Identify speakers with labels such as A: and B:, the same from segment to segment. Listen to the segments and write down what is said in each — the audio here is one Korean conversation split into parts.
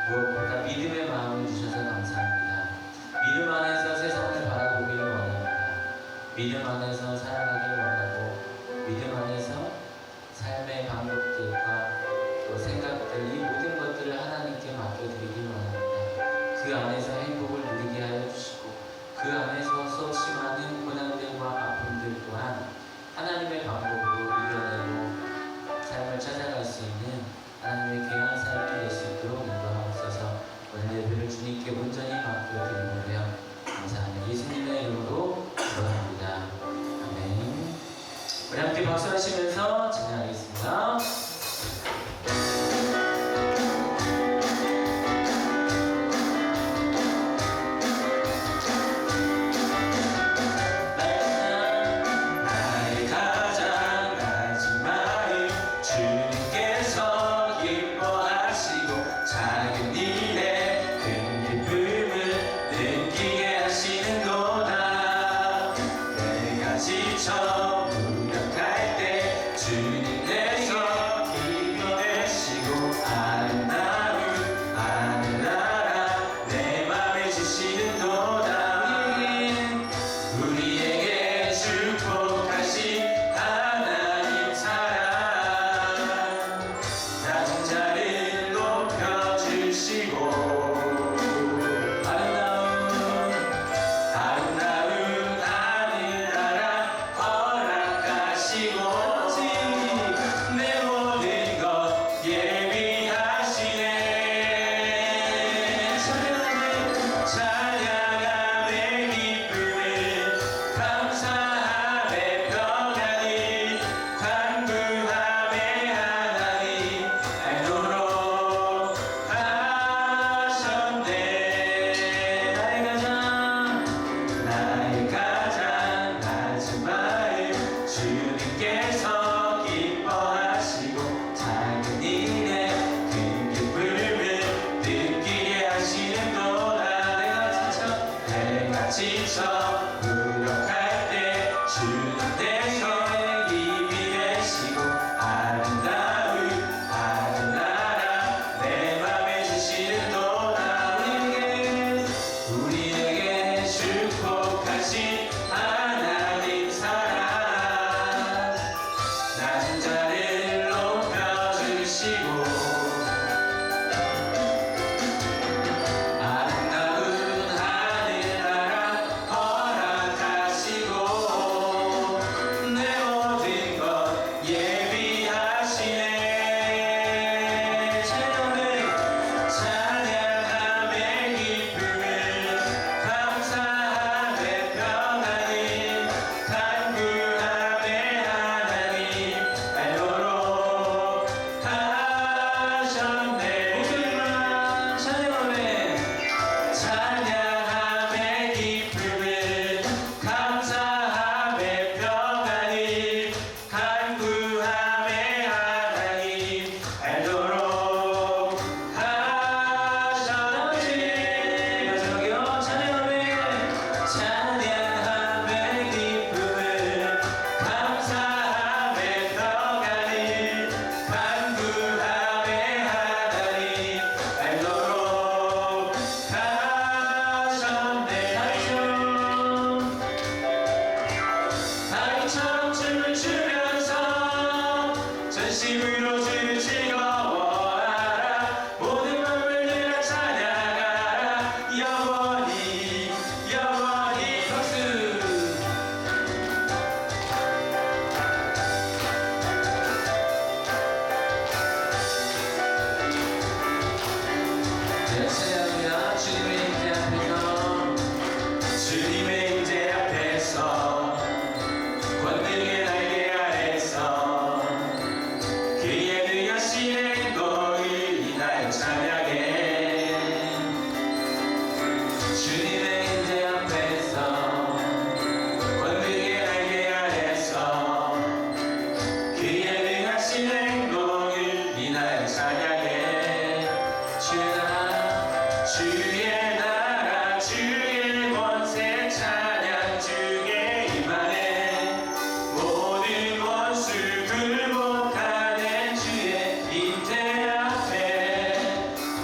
A: 무엇보다 믿음의 마음을 주셔서 감사합니다. 믿음 안에서 세상을 바라보기를 원합니다. 믿음 안에서 살아가길 원하고 믿음 안에서 삶의 방법들과 또 생각들, 이 모든 것들을 하나님께 맡겨드리길 원합니다. 그 안에서 행복을 누리게 하여 주시고 그 안에서 수없이 많은 고난들과 아픔들 또한 하나님의 방법으로 이겨내고 삶을 찾아갈 수 있는 하나님의 귀한 삶이 될 수 있도록 인도하옵소서. 오늘 예배를 주님께 온전히 맡겨드리고요. 감사하며 예수님의 이름으로 기도합니다. 아멘. 우리 함께 박수하시면서 찬양하겠습니다.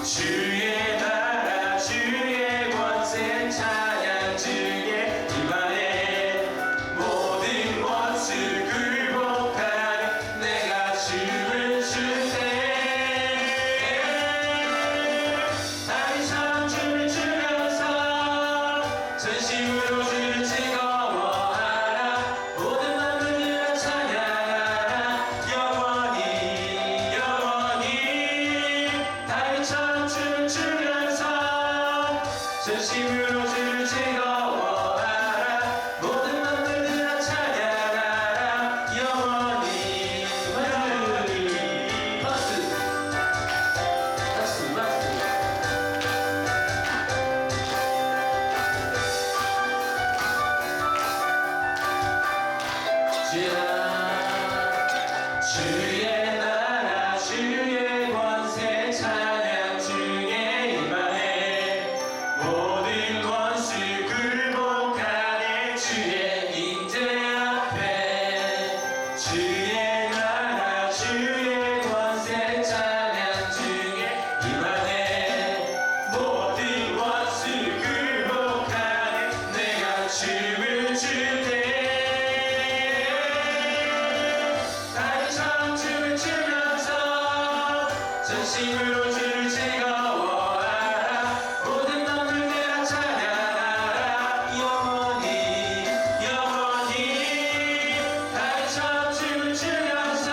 B: 주의
A: 전심으로 주를 즐거워하라. 모든 만물들아 찬양하라. 영원히 영원히. 박수 박수 박수. 주의 나라 주의 권세 찬양 주의 임하네. 모든 권수 굴복하네. 주의 임재 앞에. 주의 나라 주의 권세 찬양 주의 임하네. 모든 권수 굴복하네. 내가 춤을 출때 춤을 추면서 전심으로 주를 즐거워하라. 모든 만물들아 찬양하라. 영원히 영원히. 다리처럼 춤을 추면서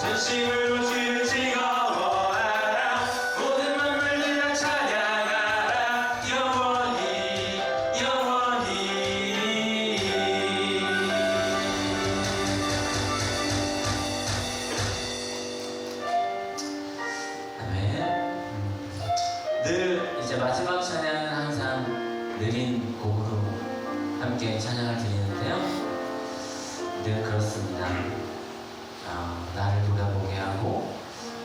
A: 전심으로 주를 즐거워하라. 모든 만물들아 찬양하라. 영원히 영원히. 늘 이제 마지막 찬양은 항상 느린 곡으로 함께 찬양을 드리는데요. 늘 그렇습니다. 나를 돌아보게 하고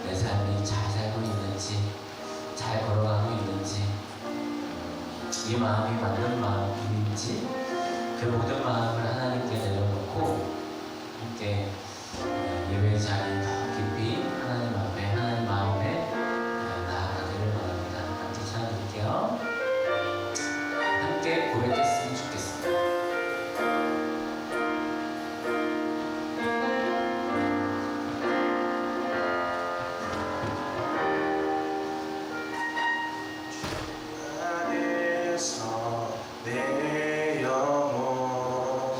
A: 내 삶이 잘 살고 있는지, 잘 걸어가고 있는지, 이 마음이 맞는 마음인지, 그 모든 마음을 하나님께 내려놓고 함께 예배 자리 더 깊이 하나님 앞에, 하나님 마음에 나아가기를 원합니다. 함께 찬양드릴게요. 함께 고백했으면 좋겠습니다. 안에서 내 영혼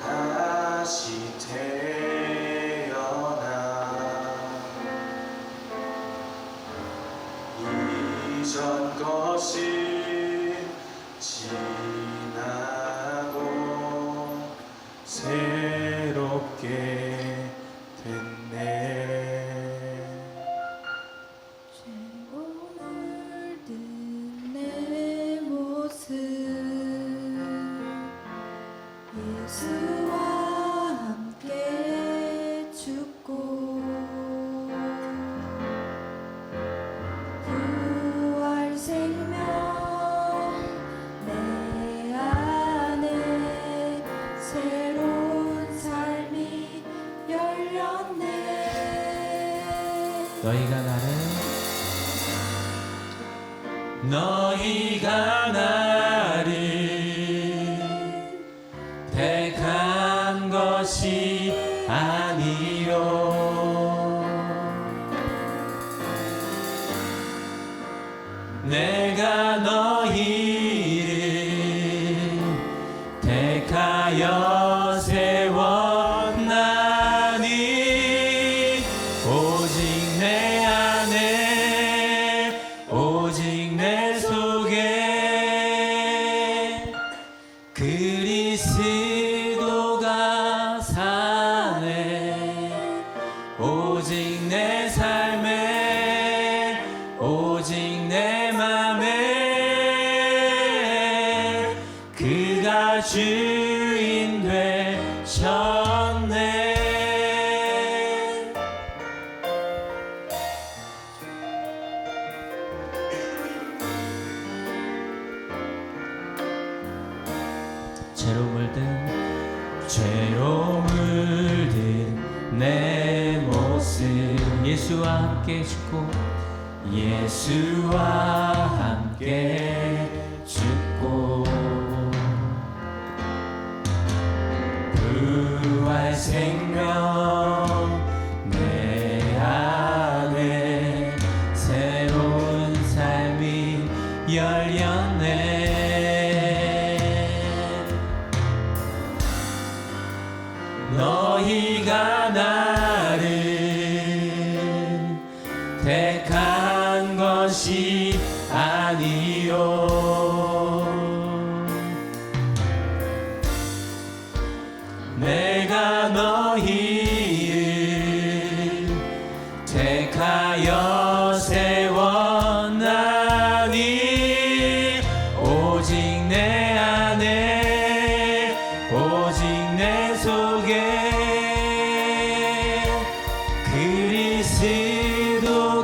A: 다시 태어나 이전 것이 지나고 새롭게 됐네.
B: 죄로 물든 내 모습 예수와 함께 죽고 부활 생명 내 안에 새로운 삶이 열렸네.
A: 너희가 나를 택한 것이 아니요 내가 너희를 택하여 세웠나니 오직 내 안에 오직 내 속에 그리스도가 사네. 오직 내 삶에 오직 내 맘에 그가 주인 되셨네. 죄로 물든 내 모습 예수와 함께 죽고 예수와 함께 죽고 부활 생명 내 안에 새로운 삶이 열렸네. 너희가 나를 택한 한 것이 아니요 내가 너희를 택하여 세웠나니 오직 내 안에 오직 내 속에 그리스도가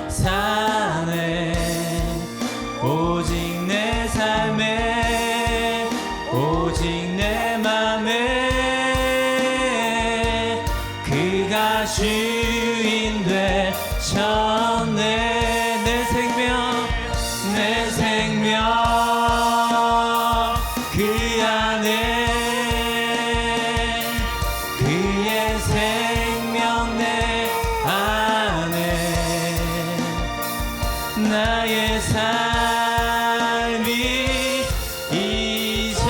A: 사네 오직 내 삶에 오직 내 맘에 그가 주인 되셨네 내 생명 그 안에 그의 생명 내 안에 나의 삶이 이전과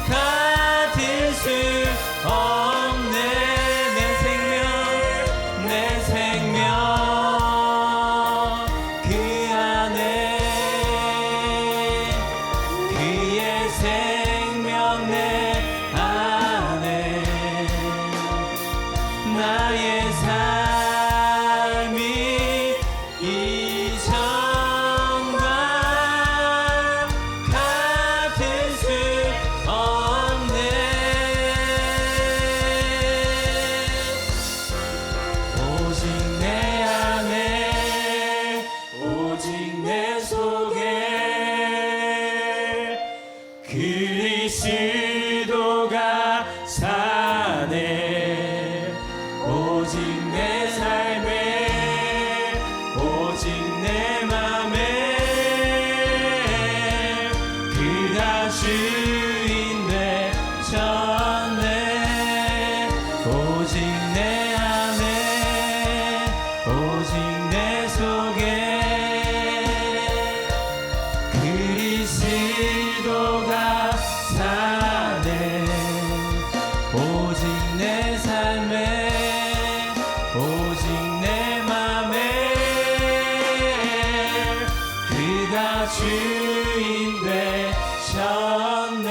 A: 같을 수 없네 내 생명 그 안에 그의 생명 내 안에 나의 삶이 이전과 같을 수 없네 오직 내 안에 오직 내 속에 그리스도가 사네 오직 내 삶에 오직 내 맘에 그가 주인 되셨네 오직 내 안에 오직 내 속에 그리스도가 사네 오직 내 삶에 오직 내 맘에 그가 주인 되셨네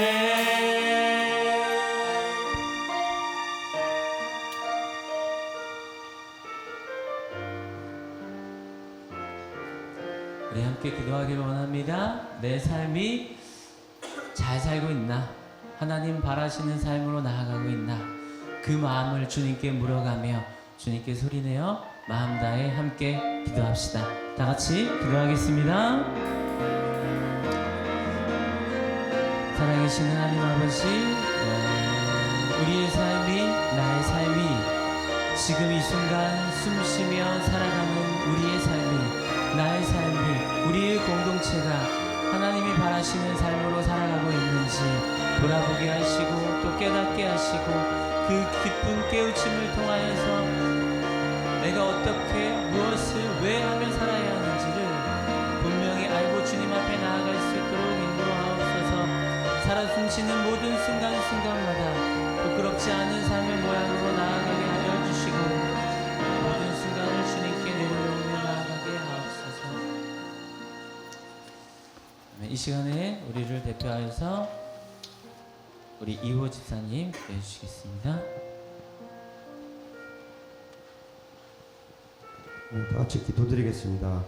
A: 우리 함께 기도하기를 원합니다. 내 삶이 잘 살고 있나? 하나님 바라시는 삶으로 나아가고 있나? 그 마음을 주님께 물어가며 주님께 소리내어 마음 다해 함께 기도합시다. 다 같이 기도하겠습니다. 사랑하시는 하나님 아버지, 우리의 삶이 나의 삶이 지금 이 순간 숨쉬며 살아가는 우리의 삶이 나의 삶이 우리의 공동체가 하나님이 바라시는 삶으로 살아가고 있는지 돌아보게 하시고 또 깨닫게 하시고 그 깊은 깨우침을 통하여서 내가 어떻게 무엇을 왜 하며 살아야 하는지를 분명히 알고 주님 앞에 나아갈 수 있도록 인도하옵소서. 살아 숨쉬는 모든 순간순간마다 부끄럽지 않은 삶의 모양으로 나아가게 하여 주시고 모든 순간을 주님께 내려놓으며 나아가게 하옵소서. 이 시간에 우리를 대표하여서 우리 이호 집사님 기도해 주시겠습니다.
C: 다 같이 기도드리겠습니다.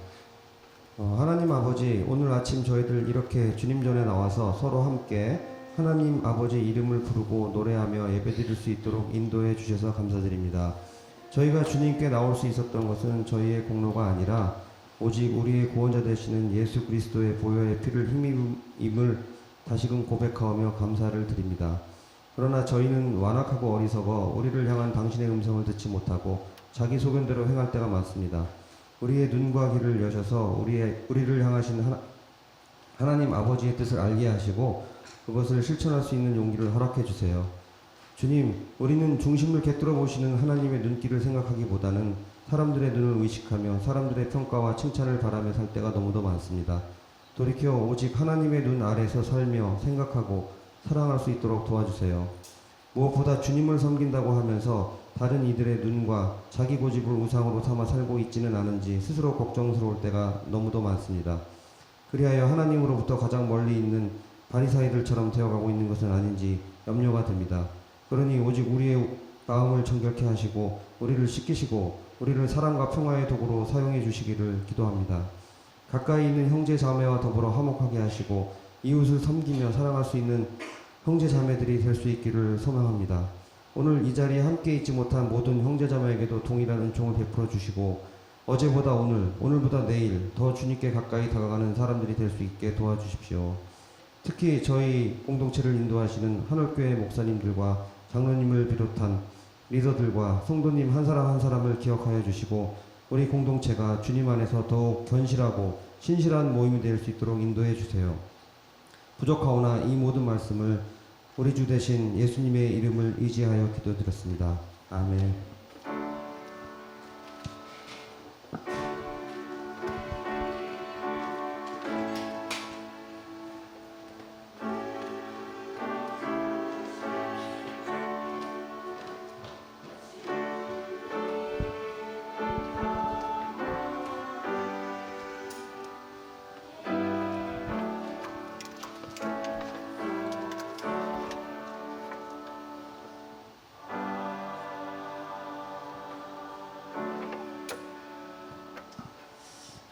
C: 하나님 아버지, 오늘 아침 저희들 이렇게 주님 전에 나와서 서로 함께 하나님 아버지 이름을 부르고 노래하며 예배드릴 수 있도록 인도해 주셔서 감사드립니다. 저희가 주님께 나올 수 있었던 것은 저희의 공로가 아니라 오직 우리의 구원자 되시는 예수 그리스도의 보혈의 피를 힘입음을 다시금 고백하며 감사를 드립니다. 그러나 저희는 완악하고 어리석어 우리를 향한 당신의 음성을 듣지 못하고 자기 소견대로 행할 때가 많습니다. 우리의 눈과 귀를 여셔서 우리를 향하신 하나님 아버지의 뜻을 알게 하시고 그것을 실천할 수 있는 용기를 허락해 주세요. 주님, 우리는 중심을 꿰뚫어 보시는 하나님의 눈길을 생각하기보다는 사람들의 눈을 의식하며 사람들의 평가와 칭찬을 바라며 살 때가 너무도 많습니다. 돌이켜 오직 하나님의 눈 아래서 살며 생각하고 사랑할 수 있도록 도와주세요. 무엇보다 주님을 섬긴다고 하면서 다른 이들의 눈과 자기 고집을 우상으로 삼아 살고 있지는 않은지 스스로 걱정스러울 때가 너무도 많습니다. 그리하여 하나님으로부터 가장 멀리 있는 바리사이들처럼 되어가고 있는 것은 아닌지 염려가 됩니다. 그러니 오직 우리의 마음을 정결케 하시고 우리를 씻기시고 우리를 사랑과 평화의 도구로 사용해 주시기를 기도합니다. 가까이 있는 형제 자매와 더불어 화목하게 하시고 이웃을 섬기며 사랑할 수 있는 형제 자매들이 될 수 있기를 소망합니다. 오늘 이 자리에 함께 있지 못한 모든 형제 자매에게도 동일한 은총을 베풀어 주시고 어제보다 오늘, 오늘보다 내일 더 주님께 가까이 다가가는 사람들이 될 수 있게 도와주십시오. 특히 저희 공동체를 인도하시는 한올교회 목사님들과 장로님을 비롯한 리더들과 성도님 한 사람 한 사람을 기억하여 주시고 우리 공동체가 주님 안에서 더욱 견실하고 신실한 모임이 될 수 있도록 인도해 주세요. 부족하오나 이 모든 말씀을 우리 주 되신 예수님의 이름을 의지하여 기도드렸습니다. 아멘.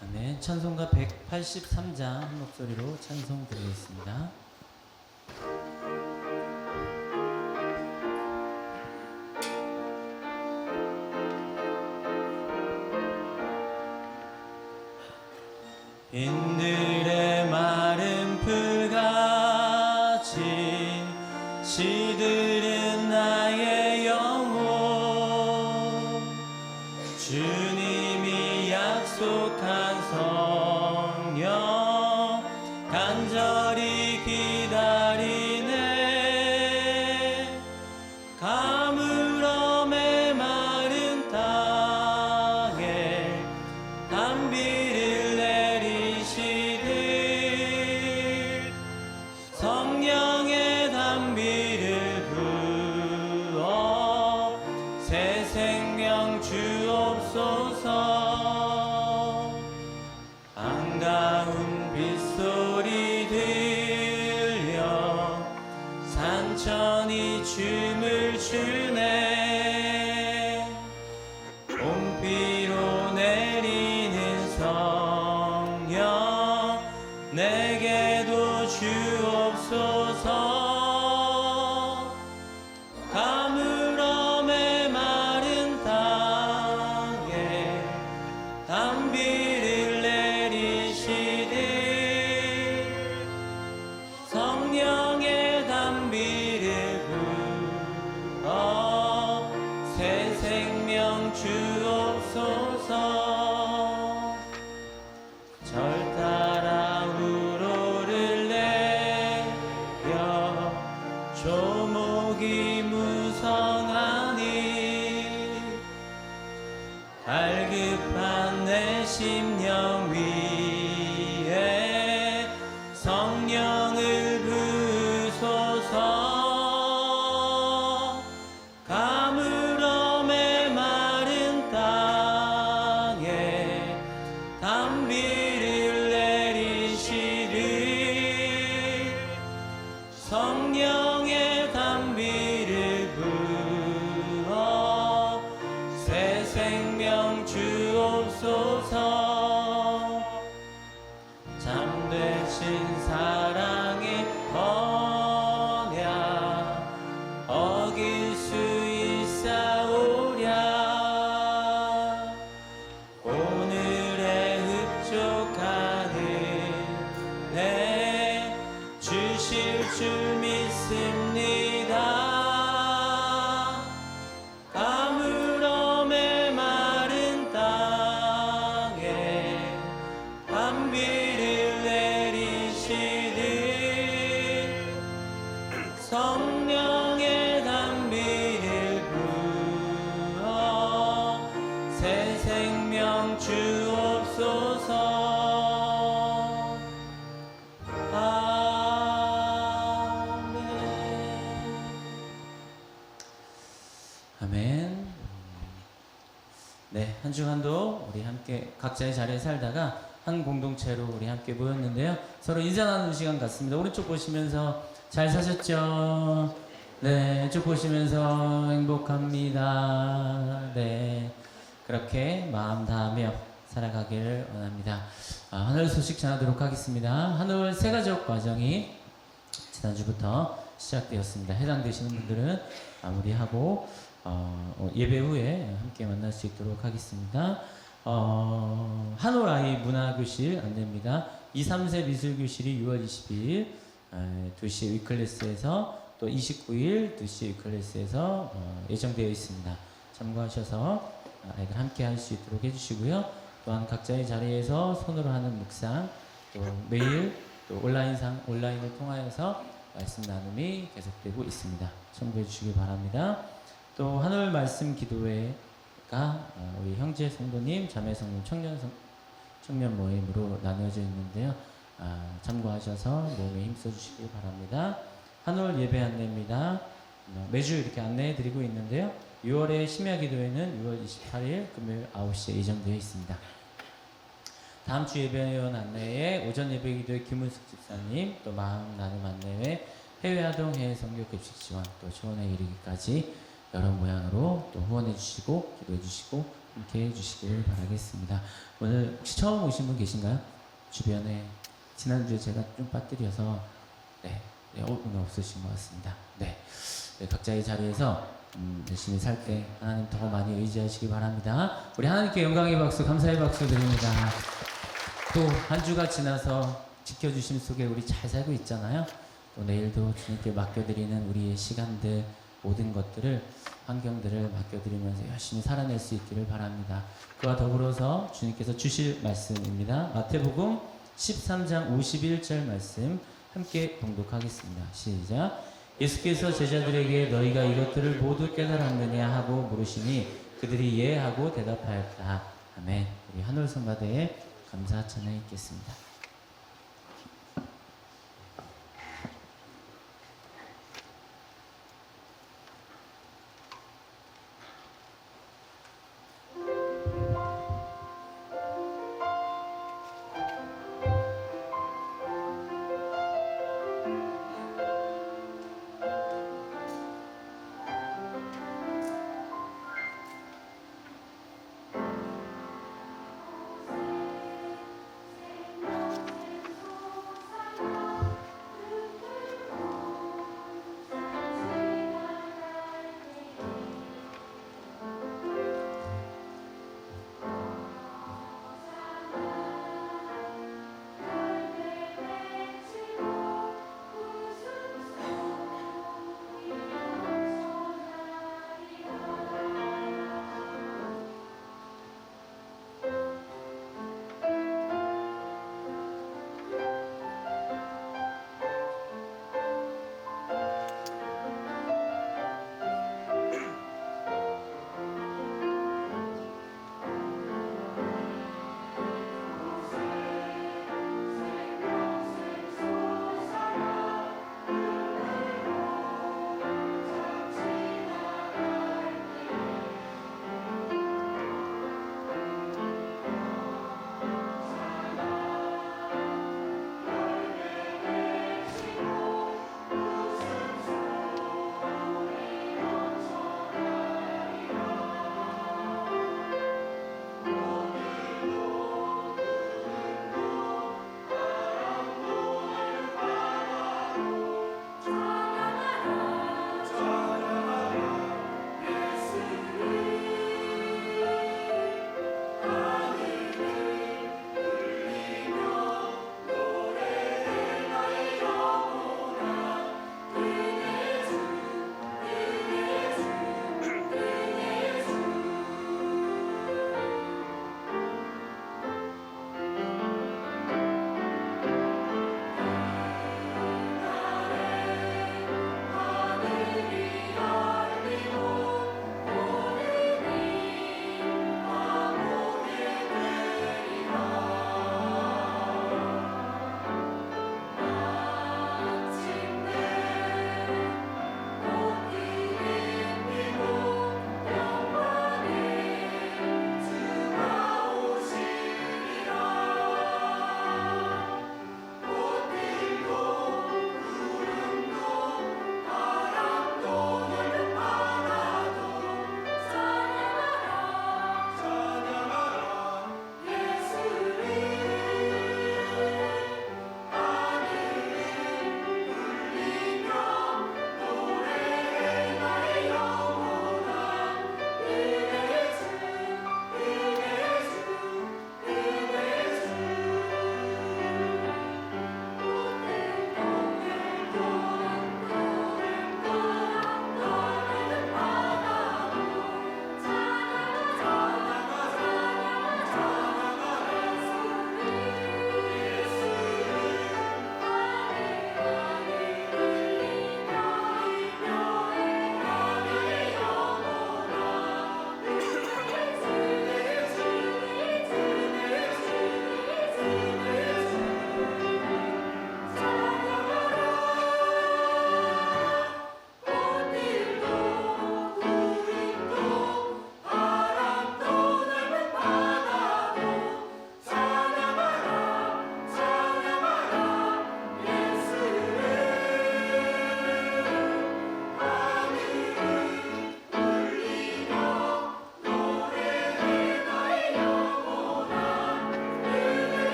A: 아멘. 찬송가 183장 한 목소리로 찬송 드리겠습니다. 빈들의 마른 풀같이 시들은 나의 영혼 주님이 약속한 성령 간절히 기다리네 가물음에 마른 땅에 단비를 내리시되 성령의 단비를 부어 새 생명 주옵소서 한가운 빗소리 들려 산천이 춤을 추네 봄비로 내리는 성령 내게도 주옵소서 가물음에 마른 땅에 단비를 내리시되 성령의 단비를 부어 새 생명 주옵소서 절 따라 우로를 내려 조목이 무성하니 갈급한 내 심령 위에 성령을 부소서 가물음에 마른 땅에 단비를 내리시리 성령의 단비를 부어 새 생명 주옵소서 참되신 사랑의 언약 어길 수 있사오랴 오늘의 흡족한 은혜 주실 줄 믿습니다 가물음에 마른 땅에 단비를 내리시리 성령의 단비를 부어 새 생명 주옵소서 아멘. 아멘. 네, 한 주간도 우리 함께 각자의 자리에 살다가 한 공동체로 우리 함께 모였는데요. 서로 인사 나누는 시간 같습니다. 오른쪽 보시면서 잘 사셨죠? 네, 왼쪽 보시면서 행복합니다. 네, 그렇게 마음 다하며 살아가기를 원합니다. 하늘 소식 전하도록 하겠습니다. 한올 새가족 과정이 지난주부터 시작되었습니다. 해당되시는 분들은 마무리하고 예배 후에 함께 만날 수 있도록 하겠습니다. 한올 아이 문화교실 안내입니다. 2, 3세 미술교실이 6월 22일 2시 위클래스에서 또 29일 2시 위클래스에서 예정되어 있습니다. 참고하셔서 아이들 함께 할 수 있도록 해주시고요. 또한 각자의 자리에서 손으로 하는 묵상, 또 매일 또 온라인을 통하여서 말씀 나눔이 계속되고 있습니다. 참고해 주시기 바랍니다. 또 한올 말씀 기도회가 우리 형제 성도님, 자매 성도님, 청년 모임으로 나뉘어져 있는데요. 참고하셔서 모임에 힘써 주시기 바랍니다. 한올 예배 안내입니다. 매주 이렇게 안내해 드리고 있는데요. 6월의 심야 기도회는 6월 28일 금요일 9시에 예정되어 있습니다. 다음 주 예배원 안내에 오전 예배 기도회 김은숙 집사님, 또 마음 나눔 안내회 해외아동 해외선교 급식 지원, 또 초원에 이르기까지 여러 모양으로 또 후원해 주시고 기도해 주시고 함께 해 주시길 바라겠습니다. 오늘 혹시 처음 오신 분 계신가요? 주변에 지난주에 제가 좀 빠뜨려서 오늘 없으신 것 같습니다. 네, 각자의 자리에서 열심히 살 때 하나님 더 많이 의지하시기 바랍니다. 우리 하나님께 영광의 박수, 감사의 박수 드립니다. 또 한 주가 지나서 지켜주심 속에 우리 잘 살고 있잖아요. 또 내일도 주님께 맡겨드리는 우리의 시간들, 모든 것들을, 환경들을 맡겨드리면서 열심히 살아낼 수 있기를 바랍니다. 그와 더불어서 주님께서 주실 말씀입니다. 마태복음 13장 51절 말씀 함께 봉독하겠습니다. 시작. 예수께서 제자들에게 너희가 이것들을 모두 깨달았느냐 하고 물으시니 그들이 예 하고 대답하였다. 아멘. 우리 한올 성가대에 감사 찬양 있겠습니다.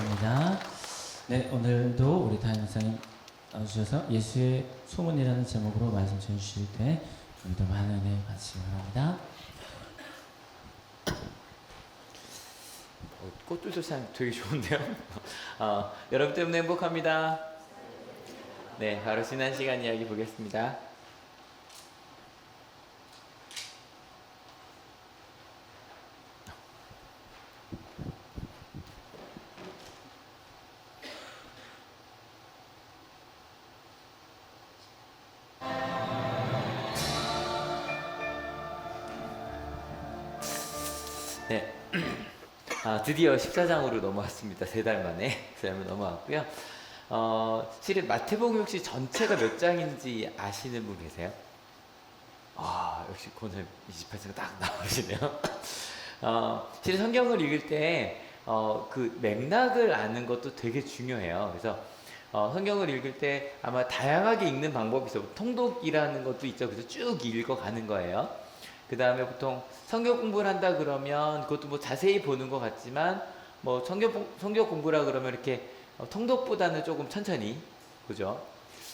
A: 감사합니다. 네, 오늘도 우리 다임 목사님 나와주셔서 예수의 소문이라는 제목으로 말씀 전해주실 때 우리도 많은 은혜 받으시기 바랍니다.
D: 꽃들도 참 되게 좋은데요. 여러분 때문에 행복합니다. 네, 바로 지난 시간 이야기 보겠습니다. 네. 드디어 14장으로 넘어왔습니다. 3달 만에 3달 넘어왔고요. 실은 마태복음 혹시 전체가 몇 장인지 아시는 분 계세요? 역시 오늘 28장 딱 나오시네요. 실은 성경을 읽을 때 그 맥락을 아는 것도 되게 중요해요. 그래서 성경을 읽을 때 아마 다양하게 읽는 방법이 있어요. 통독이라는 것도 있죠. 그래서 쭉 읽어가는 거예요. 그 다음에 보통 성경 공부를 한다 그러면 그것도 뭐 자세히 보는 것 같지만 뭐 성경 공부라 그러면 이렇게 통독보다는 조금 천천히 보죠.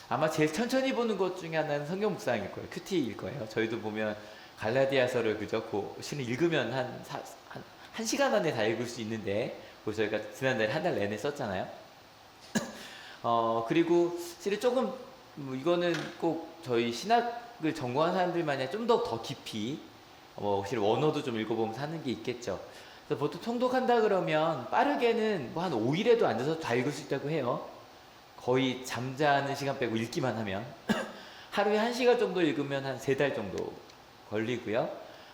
D: 아마 제일 천천히 보는 것 중에 하나는 성경 묵상일 거예요. 큐티일 거예요. 저희도 보면 갈라디아서를 그죠? 실은 읽으면 한 시간 안에 다 읽을 수 있는데 그 저희가 지난달에 한 달 내내 썼잖아요. 그리고 실은 조금 이거는 꼭 저희 신학을 전공한 사람들만이 좀 더 깊이 혹시 원어도 좀 읽어보면서 하는 게 있겠죠. 그래서 보통 통독한다 그러면 빠르게는 뭐 한 5일에도 앉아서 다 읽을 수 있다고 해요. 거의 잠자는 시간 빼고 읽기만 하면 하루에 1시간 정도 읽으면 한 3달 정도 걸리고요.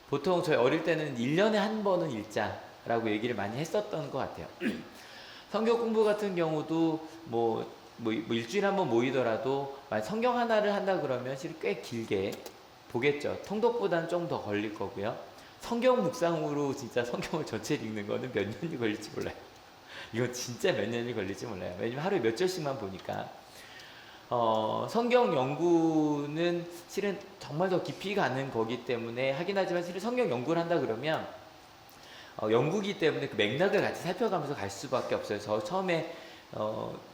D: 보통 저희 어릴 때는 1년에 한 번은 읽자라고 얘기를 많이 했었던 것 같아요. 성경 공부 같은 경우도 뭐 일주일에 한 번 모이더라도 만약 성경 하나를 한다 그러면 사실 꽤 길게 보겠죠. 통독보다는 좀 더 걸릴 거고요. 성경 묵상으로 진짜 성경을 전체를 읽는 거는 몇 년이 걸릴지 몰라요. 이건 진짜 몇 년이 걸릴지 몰라요. 왜냐면 하루에 몇 절씩만 보니까. 성경 연구는 실은 정말 더 깊이 가는 거기 때문에 하긴 하지만 실은 성경 연구를 한다 그러면 연구기 때문에 그 맥락을 같이 살펴가면서 갈 수밖에 없어요. 저 처음에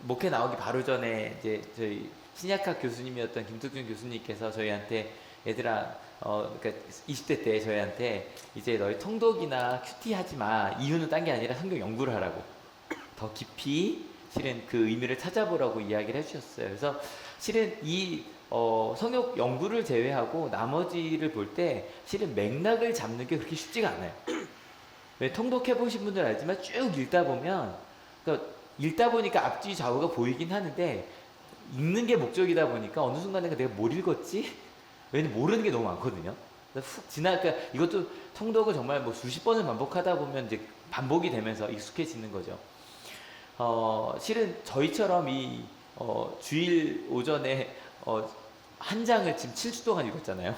D: 목회 나오기 바로 전에 이제 저희 신약학 교수님이었던 김특준 교수님께서 저희한테 얘들아, 그러니까 20대 때 저희한테 이제 너희 통독이나 큐티 하지 마. 이유는 딴 게 아니라 성경 연구를 하라고. 더 깊이 실은 그 의미를 찾아보라고 이야기를 해주셨어요. 그래서 실은 이 성경 연구를 제외하고 나머지를 볼 때 실은 맥락을 잡는 게 그렇게 쉽지가 않아요. 왜 통독해 보신 분들 알지만 쭉 읽다 보면 그러니까 읽다 보니까 앞뒤 좌우가 보이긴 하는데 읽는 게 목적이다 보니까 어느 순간에 내가 뭘 읽었지? 왜냐면 모르는 게 너무 많거든요. 그러니까 이것도 통독을 정말 뭐 수십 번을 반복하다 보면 이제 반복이 되면서 익숙해지는 거죠. 실은 저희처럼 이 주일 오전에 한 장을 지금 7주 동안 읽었잖아요.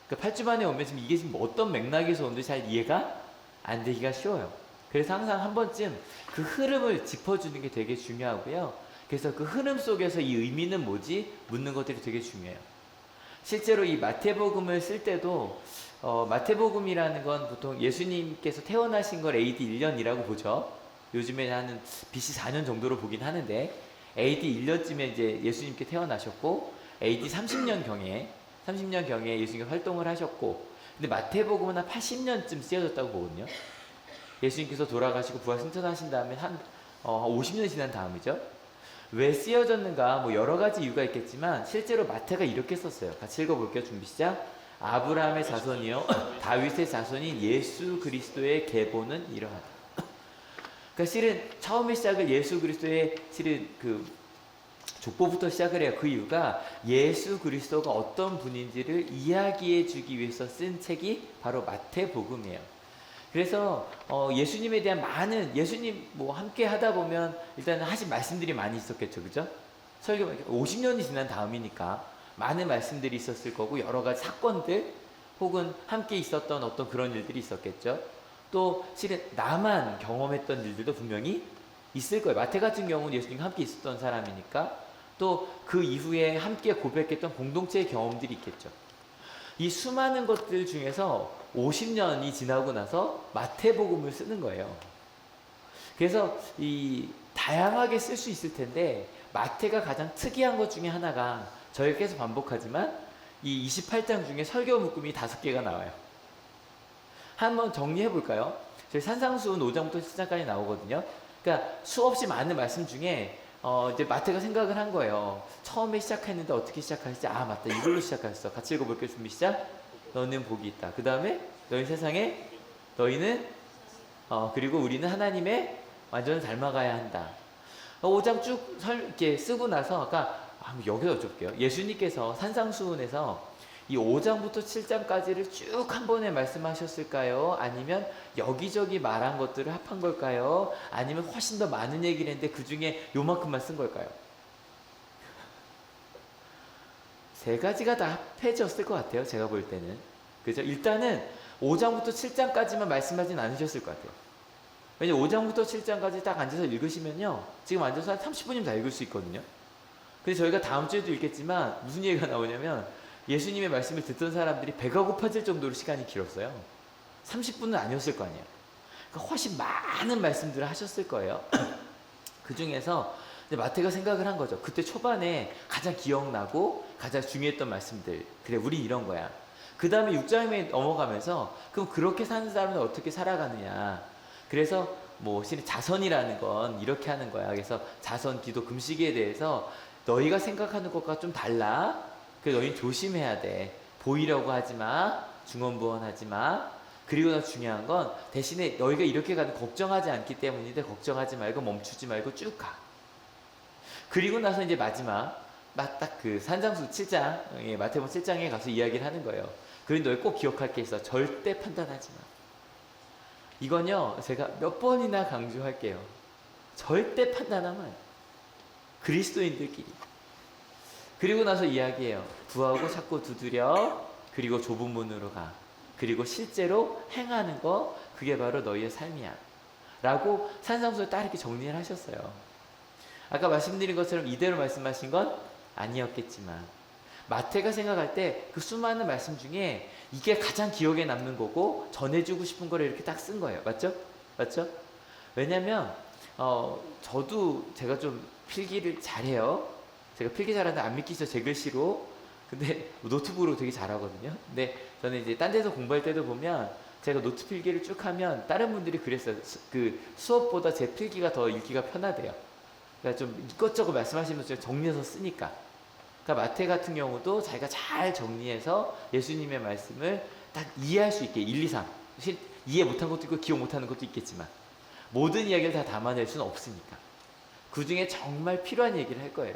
D: 그러니까 8주 만에 오면 지금 이게 지금 어떤 맥락에서 오는지 잘 이해가 안 되기가 쉬워요. 그래서 항상 한 번쯤 그 흐름을 짚어주는 게 되게 중요하고요. 그래서 그 흐름 속에서 이 의미는 뭐지? 묻는 것들이 되게 중요해요. 실제로 이 마태복음을 쓸 때도 마태복음이라는 건 보통 예수님께서 태어나신 걸 AD 1년이라고 보죠. 요즘에는 한 BC 4년 정도로 보긴 하는데 AD 1년쯤에 이제 예수님께 태어나셨고 AD 30년경에 예수님께서 활동을 하셨고 근데 마태복음은 한 80년쯤 쓰여졌다고 보거든요. 예수님께서 돌아가시고 부활 승천하신 다음에 한 50년 지난 다음이죠. 왜 쓰여졌는가 뭐 여러 가지 이유가 있겠지만 실제로 마태가 이렇게 썼어요. 같이 읽어볼게요. 준비 시작. 아브라함의 자손이요 다윗의 자손인 예수 그리스도의 계보는 이러하다. 그러니까 실은 처음에 시작을 예수 그리스도의 실은 그 족보부터 시작을 해요. 그 이유가 예수 그리스도가 어떤 분인지를 이야기해 주기 위해서 쓴 책이 바로 마태복음이에요. 그래서 예수님에 대한 많은 예수님 뭐 함께 하다 보면 일단 하신 말씀들이 많이 있었겠죠, 그죠? 설교 50년이 지난 다음이니까 많은 말씀들이 있었을 거고 여러 가지 사건들 혹은 함께 있었던 어떤 그런 일들이 있었겠죠. 또 실은 나만 경험했던 일들도 분명히 있을 거예요. 마태 같은 경우는 예수님과 함께 있었던 사람이니까 또 그 이후에 함께 고백했던 공동체의 경험들이 있겠죠. 이 수많은 것들 중에서 50년이 지나고 나서 마태복음을 쓰는 거예요. 그래서 이 다양하게 쓸 수 있을 텐데 마태가 가장 특이한 것 중에 하나가 저희가 계속 반복하지만 이 28장 중에 설교 묶음이 5개가 나와요. 한번 정리해 볼까요? 저희 산상수훈 5장부터 7장까지 나오거든요. 그러니까 수없이 많은 말씀 중에 이제 마태가 생각을 한 거예요. 처음에 시작했는데 어떻게 시작하시지? 아 맞다, 이걸로 시작하셨어. 같이 읽어볼게요. 준비 시작. 너는 복이 있다. 그 다음에 너희 세상에 너희는 그리고 우리는 하나님의 완전히 닮아가야 한다. 5장 쭉 이렇게 쓰고 나서 아까 여기서 여쭤볼게요. 예수님께서 산상수훈에서 이 5장부터 7장까지를 쭉 한 번에 말씀하셨을까요? 아니면 여기저기 말한 것들을 합한 걸까요? 아니면 훨씬 더 많은 얘기를 했는데 그 중에 요만큼만 쓴 걸까요? 세 가지가 다 합해졌을 것 같아요. 제가 볼 때는. 그죠? 일단은 5장부터 7장까지만 말씀하진 않으셨을 것 같아요. 왜냐면 5장부터 7장까지 딱 앉아서 읽으시면요. 지금 앉아서 한 30분이면 다 읽을 수 있거든요. 근데 저희가 다음 주에도 읽겠지만 무슨 얘기가 나오냐면 예수님의 말씀을 듣던 사람들이 배가 고파질 정도로 시간이 길었어요. 30분은 아니었을 거 아니에요. 그러니까 훨씬 많은 말씀들을 하셨을 거예요. 그 중에서 마태가 생각을 한 거죠. 그때 초반에 가장 기억나고 가장 중요했던 말씀들. 그래, 우리 이런 거야. 그 다음에 6장에 넘어가면서 그럼 그렇게 사는 사람은 어떻게 살아가느냐. 그래서 뭐 실은 자선이라는 건 이렇게 하는 거야. 그래서 자선, 기도, 금식에 대해서 너희가 생각하는 것과 좀 달라. 그래서 너희는 조심해야 돼. 보이려고 하지 마. 중언부언하지 마. 그리고 더 중요한 건 대신에 너희가 이렇게 가는 걱정하지 않기 때문인데 걱정하지 말고 멈추지 말고 쭉 가. 그리고 나서 이제 마지막 딱 그 산상수 7장, 마태복음 7장에 가서 이야기를 하는 거예요. 그런데 너희 꼭 기억할 게 있어. 절대 판단하지 마. 이건요, 제가 몇 번이나 강조할게요. 절대 판단하면 그리스도인들끼리. 그리고 나서 이야기해요. 구하고 찾고 두드려. 그리고 좁은 문으로 가. 그리고 실제로 행하는 거, 그게 바로 너희의 삶이야. 라고 산상수에 딱 이렇게 정리를 하셨어요. 아까 말씀드린 것처럼 이대로 말씀하신 건 아니었겠지만 마태가 생각할 때 그 수많은 말씀 중에 이게 가장 기억에 남는 거고 전해주고 싶은 거를 이렇게 딱 쓴 거예요. 맞죠? 맞죠? 왜냐면 저도 제가 좀 필기를 잘해요. 제가 필기 잘하는데 안 믿기죠? 제 글씨로. 근데 노트북으로 되게 잘하거든요. 근데 저는 이제 딴 데서 공부할 때도 보면 제가 노트 필기를 쭉 하면 다른 분들이 그랬어요. 그 수업보다 제 필기가 더 읽기가 편하대요. 그러니까 좀 이것저것 말씀하시면서 정리해서 쓰니까. 그러니까 마태 같은 경우도 자기가 잘 정리해서 예수님의 말씀을 딱 이해할 수 있게 1, 2, 3 이해 못한 것도 있고 기억 못하는 것도 있겠지만 모든 이야기를 다 담아낼 수는 없으니까 그 중에 정말 필요한 얘기를 할 거예요.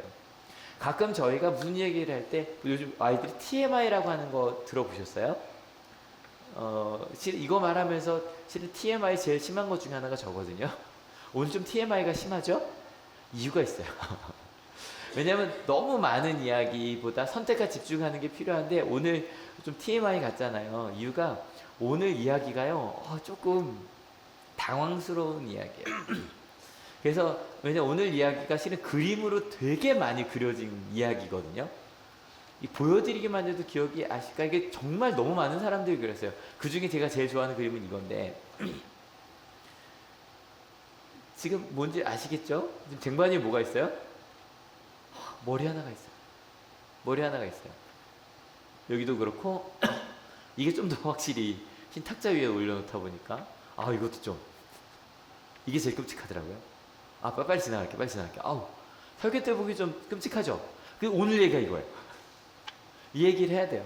D: 가끔 저희가 무슨 얘기를 할 때 요즘 아이들이 TMI라고 하는 거 들어보셨어요? 이거 말하면서 실은 TMI 제일 심한 것 중에 하나가 저거든요. 오늘 좀 TMI가 심하죠? 이유가 있어요. 왜냐면 너무 많은 이야기보다 선택과 집중하는 게 필요한데 오늘 좀 TMI 같잖아요. 이유가 오늘 이야기가요 조금 당황스러운 이야기예요. 그래서 왜냐면 오늘 이야기가 실은 그림으로 되게 많이 그려진 이야기거든요. 이 보여드리기만 해도 기억이 아실까? 이게 정말 너무 많은 사람들이 그렸어요. 그 중에 제가 제일 좋아하는 그림은 이건데 지금 뭔지 아시겠죠? 지금 쟁반위에 뭐가 있어요? 머리 하나가 있어요. 머리 하나가 있어요. 여기도 그렇고 이게 좀 더 확실히 흰 탁자 위에 올려놓다 보니까 이것도 좀 이게 제일 끔찍하더라고요. 빨리 지나갈게. 아우 설교 때 보기 좀 끔찍하죠? 오늘 얘기가 이거예요. 이 얘기를 해야 돼요.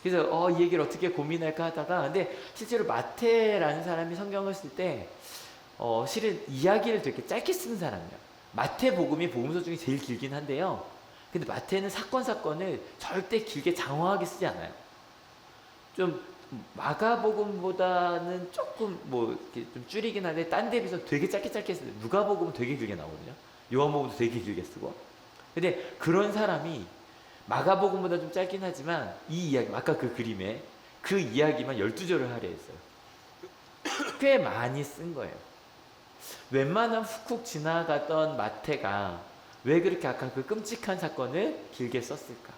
D: 그래서 이 얘기를 어떻게 고민할까 하다가 근데 실제로 마태라는 사람이 성경을 쓸 때 실은 이야기를 되게 짧게 쓰는 사람이에요. 마태복음이 복음서 중에 제일 길긴 한데요. 근데 마태는 사건을 절대 길게 장황하게 쓰지 않아요. 좀 마가복음보다는 조금 이렇게 좀 줄이긴 한데 딴 데 비해서 되게 짧게 쓰요. 누가복음은 되게 길게 나오거든요. 요한복음도 되게 길게 쓰고. 근데 그런 사람이 마가복음보다 좀 짧긴 하지만 이 이야기, 아까 그 그림에 그 이야기만 12절을 할애했어요. 꽤 많이 쓴 거예요. 웬만하면 훅훅 지나가던 마태가 왜 그렇게 아까 그 끔찍한 사건을 길게 썼을까?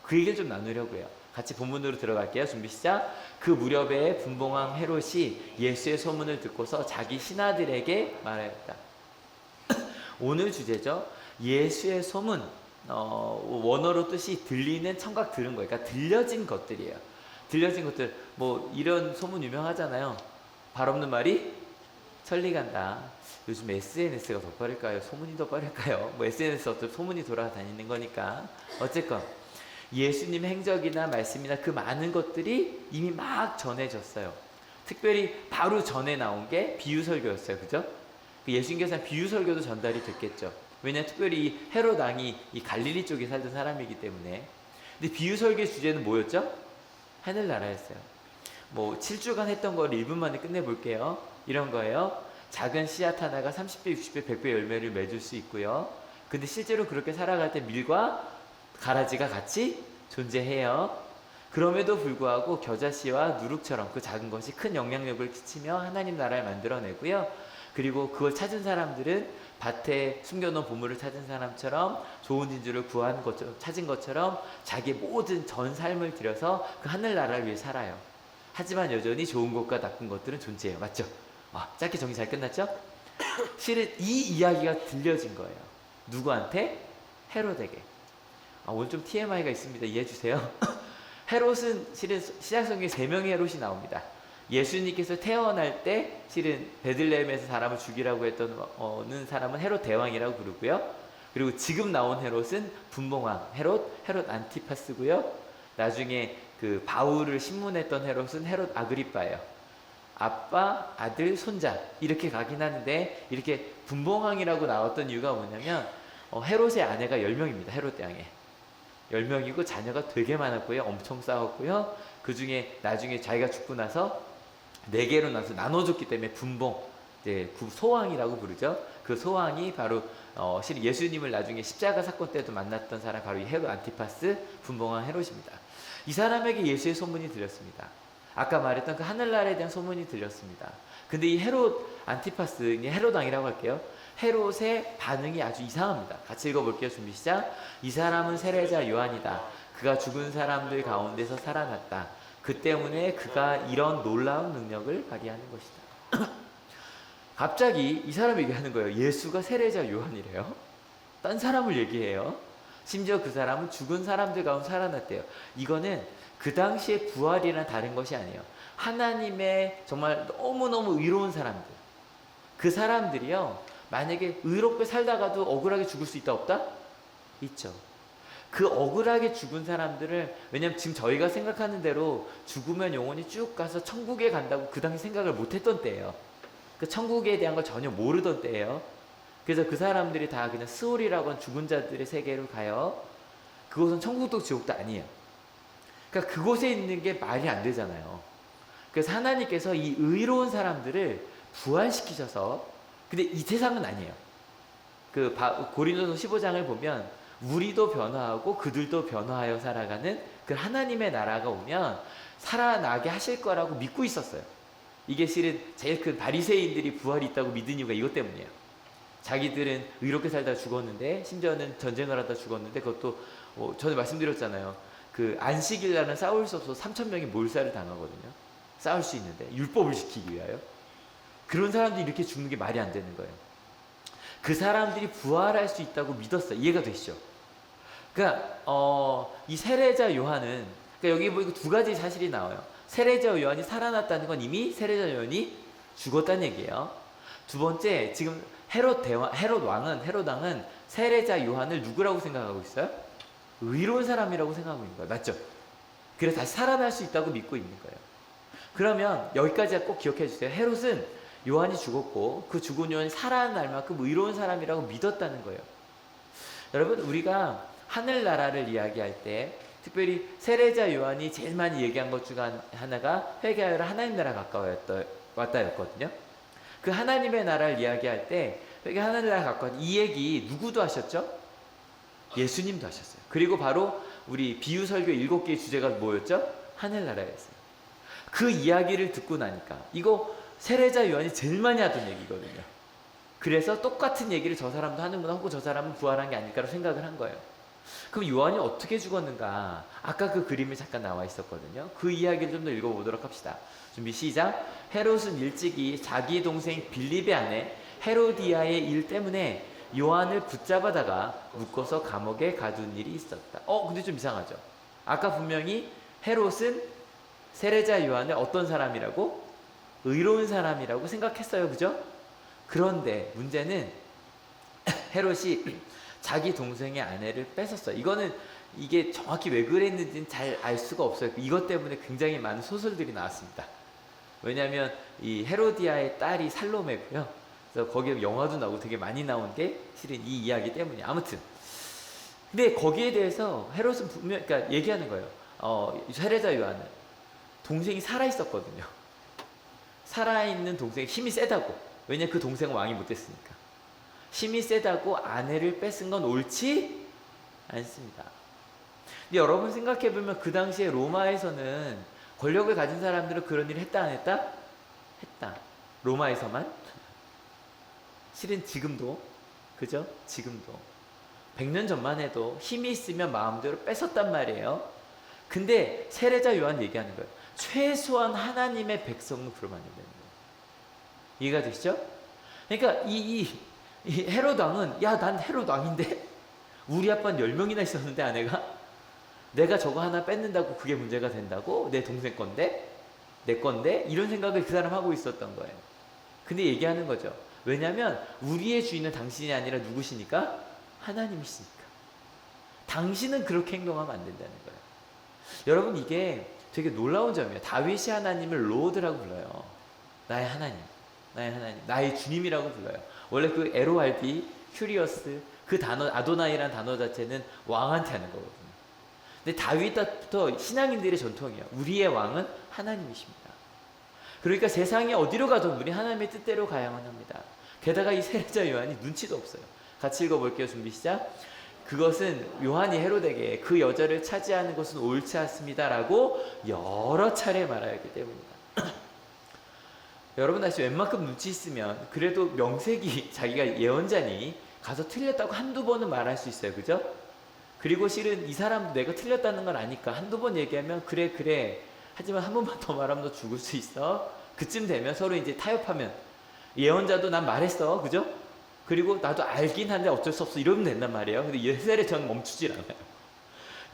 D: 그 얘기를 좀 나누려고 해요. 같이 본문으로 들어갈게요. 준비 시작. 그 무렵에 분봉왕 헤롯이 예수의 소문을 듣고서 자기 신하들에게 말하였다. 오늘 주제죠. 예수의 소문. 원어로 뜻이 들리는 청각 들은 거예요. 그러니까 들려진 것들이에요. 들려진 것들. 뭐 이런 소문 유명하잖아요. 발 없는 말이 천리 간다. 요즘 SNS가 더 빠를까요? 소문이 더 빠를까요? 뭐 SNS 어떤 소문이 돌아다니는 거니까. 어쨌건 예수님 행적이나 말씀이나 그 많은 것들이 이미 막 전해졌어요. 특별히 바로 전에 나온 게 비유설교였어요. 그죠? 예수님께서는 비유설교도 전달이 됐겠죠. 왜냐하면 특별히 이 헤롯 왕이 이 갈릴리 쪽에 살던 사람이기 때문에. 근데 비유설교의 주제는 뭐였죠? 하늘나라였어요. 뭐 7주간 했던 걸 1분 만에 끝내볼게요. 이런 거예요. 작은 씨앗 하나가 30배, 60배, 100배 열매를 맺을 수 있고요. 근데 실제로 그렇게 살아갈 때 밀과 가라지가 같이 존재해요. 그럼에도 불구하고 겨자씨와 누룩처럼 그 작은 것이 큰 영향력을 끼치며 하나님 나라를 만들어내고요. 그리고 그걸 찾은 사람들은 밭에 숨겨놓은 보물을 찾은 사람처럼 좋은 진주를 찾은 것처럼 자기 모든 전 삶을 들여서 그 하늘나라를 위해 살아요. 하지만 여전히 좋은 것과 나쁜 것들은 존재해요. 맞죠? 짧게 정리 잘 끝났죠? 실은 이 이야기가 들려진 거예요. 누구한테? 헤롯에게. 오늘 좀 TMI가 있습니다. 이해해주세요. 헤롯은 실은 시작성경에 3명의 헤롯이 나옵니다. 예수님께서 태어날 때 실은 베들레헴에서 사람을 죽이라고 했던 사람은 헤롯 대왕이라고 부르고요. 그리고 지금 나온 헤롯은 분봉왕 헤롯 안티파스고요. 나중에 그 바울을 신문했던 헤롯은 헤롯 아그리빠예요. 아빠, 아들, 손자 이렇게 가긴 하는데 이렇게 분봉왕이라고 나왔던 이유가 뭐냐면 헤롯의 아내가 10명입니다. 헤롯 대왕에 10명이고 자녀가 되게 많았고요. 엄청 싸웠고요. 그 중에 나중에 자기가 죽고 나서 4개로 나눠줬기 때문에 분봉, 이제 소왕이라고 부르죠. 그 소왕이 바로 실은 예수님을 나중에 십자가 사건 때도 만났던 사람 바로 이 헤롯 안티파스 분봉왕 헤롯입니다. 이 사람에게 예수의 소문이 들렸습니다. 아까 말했던 그 하늘나라에 대한 소문이 들렸습니다. 근데 이 헤롯 안티파스, 헤롯 왕이라고 할게요. 헤롯의 반응이 아주 이상합니다. 같이 읽어볼게요. 준비 시작. 이 사람은 세례자 요한이다. 그가 죽은 사람들 가운데서 살아났다. 그 때문에 그가 이런 놀라운 능력을 발휘하는 것이다. 갑자기 이 사람이 얘기하는 거예요. 예수가 세례자 요한이래요. 딴 사람을 얘기해요. 심지어 그 사람은 죽은 사람들 가운데 살아났대요. 이거는 그 당시의 부활이랑 다른 것이 아니에요. 하나님의 정말 너무너무 의로운 사람들. 그 사람들이요. 만약에 의롭게 살다가도 억울하게 죽을 수 있다 없다? 있죠. 그 억울하게 죽은 사람들을, 왜냐면 지금 저희가 생각하는 대로 죽으면 영혼이 쭉 가서 천국에 간다고 그 당시 생각을 못했던 때예요. 그 천국에 대한 걸 전혀 모르던 때예요. 그래서 그 사람들이 다 그냥 스올이라고 하는 죽은 자들의 세계로 가요. 그곳은 천국도 지옥도 아니에요. 그러니까 그곳에 있는 게 말이 안 되잖아요. 그래서 하나님께서 이 의로운 사람들을 부활시키셔서, 근데 이 세상은 아니에요. 그 고린도서 15장을 보면 우리도 변화하고 그들도 변화하여 살아가는 그 하나님의 나라가 오면 살아나게 하실 거라고 믿고 있었어요. 이게 실은 제일 큰 바리새인들이 부활이 있다고 믿은 이유가 이것 때문이에요. 자기들은 의롭게 살다 죽었는데, 심지어는 전쟁을 하다 죽었는데, 그것도 전에 말씀드렸잖아요. 그 안식일 날은 싸울 수 없어서 3,000명이 몰살을 당하거든요. 싸울 수 있는데 율법을 지키기 위하여. 그런 사람들이 이렇게 죽는 게 말이 안 되는 거예요. 그 사람들이 부활할 수 있다고 믿었어요. 이해가 되시죠? 그러니까 이 세례자 요한은, 그러니까 여기 보니까 2가지 사실이 나와요. 세례자 요한이 살아났다는 건 이미 세례자 요한이 죽었다는 얘기예요. 두 번째, 지금 헤롯 왕은 세례자 요한을 누구라고 생각하고 있어요? 의로운 사람이라고 생각하고 있는 거예요. 맞죠? 그래서 다시 살아날 수 있다고 믿고 있는 거예요. 그러면 여기까지 꼭 기억해 주세요. 헤롯은 요한이 죽었고 그 죽은 요한이 살아날 만큼 의로운 사람이라고 믿었다는 거예요. 여러분, 우리가 하늘나라를 이야기할 때 특별히 세례자 요한이 제일 많이 얘기한 것 중 하나가 회개하여라 하나님 나라 가까워 왔다였거든요. 그 하나님의 나라를 이야기할 때 회개 하나님 나라 가까워 이 얘기 누구도 하셨죠? 예수님도 하셨어요. 그리고 바로 우리 비유설교 7개의 주제가 뭐였죠? 하늘나라였어요. 그 이야기를 듣고 나니까 이거 세례자 요한이 제일 많이 하던 얘기거든요. 그래서 똑같은 얘기를 저 사람도 하는구나, 혹은 저 사람은 부활한 게 아닐까라고 생각을 한 거예요. 그럼 요한이 어떻게 죽었는가? 아까 그 그림이 잠깐 나와 있었거든요. 그 이야기를 좀 더 읽어보도록 합시다. 준비 시작. 헤롯은 일찍이 자기 동생 빌립의 아내 헤로디아의 일 때문에 요한을 붙잡아다가 묶어서 감옥에 가둔 일이 있었다. 근데 좀 이상하죠. 아까 분명히 헤롯은 세례자 요한을 어떤 사람이라고? 의로운 사람이라고 생각했어요. 그죠? 그런데 문제는 헤롯이 자기 동생의 아내를 뺏었어요. 이게 정확히 왜 그랬는지는 잘 알 수가 없어요. 이것 때문에 굉장히 많은 소설들이 나왔습니다. 왜냐하면 이 헤로디아의 딸이 살로메고요. 그래서 거기에 영화도 나오고 되게 많이 나온 게 실은 이 이야기 때문이에요. 아무튼 근데 거기에 대해서 헤롯은 분명 그러니까 얘기하는 거예요. 세례자 요한은 동생이 살아 있었거든요. 살아 있는 동생이 힘이 세다고. 왜냐 그 동생은 왕이 못 됐으니까. 힘이 세다고 아내를 뺏은 건 옳지 않습니다. 근데 여러분 생각해 보면 그 당시에 로마에서는 권력을 가진 사람들은 그런 일을 했다 안 했다? 했다. 로마에서만? 실은 지금도 그죠? 지금도 100년 전만 해도 힘이 있으면 마음대로 뺏었단 말이에요. 근데 세례자 요한 얘기하는 거예요. 최소한 하나님의 백성은 그러면 안 된다는 거예요. 이해가 되시죠? 그러니까 이 헤롯 왕은 야 난 헤롯 왕인데 우리 아빠는 10명이나 있었는데 아내가 내가 저거 하나 뺏는다고 그게 문제가 된다고? 내 동생 건데? 내 건데? 이런 생각을 그 사람 하고 있었던 거예요. 근데 얘기하는 거죠. 왜냐하면 우리의 주인은 당신이 아니라 누구시니까? 하나님이시니까. 당신은 그렇게 행동하면 안 된다는 거예요. 여러분 이게 되게 놀라운 점이에요. 다윗이 하나님을 로드라고 불러요. 나의 하나님, 나의 하나님, 나의 주님이라고 불러요. 원래 그 에로알디, 큐리어스 그 단어 아도나이라는 단어 자체는 왕한테 하는 거거든요. 근데 다윗부터 신앙인들의 전통이에요. 우리의 왕은 하나님이십니다. 그러니까 세상에 어디로 가든 우리 하나님의 뜻대로 가야만 합니다. 게다가 이 세례자 요한이 눈치도 없어요. 같이 읽어볼게요. 준비 시작. 그것은 요한이 헤롯에게 그 여자를 차지하는 것은 옳지 않습니다라고 여러 차례 말하였기 때문입니다. 여러분 다시 웬만큼 눈치 있으면 그래도 명색이 자기가 예언자니 가서 틀렸다고 한두 번은 말할 수 있어요. 그죠? 그리고 실은 이 사람도 내가 틀렸다는 걸 아니까 한두 번 얘기하면 그래 하지만 한 번만 더 말하면 너 죽을 수 있어. 그쯤 되면 서로 이제 타협하면 예언자도 난 말했어. 그죠? 그리고 나도 알긴 한데 어쩔 수 없어 이러면 된단 말이에요. 근데 예세례 전 멈추질 않아요.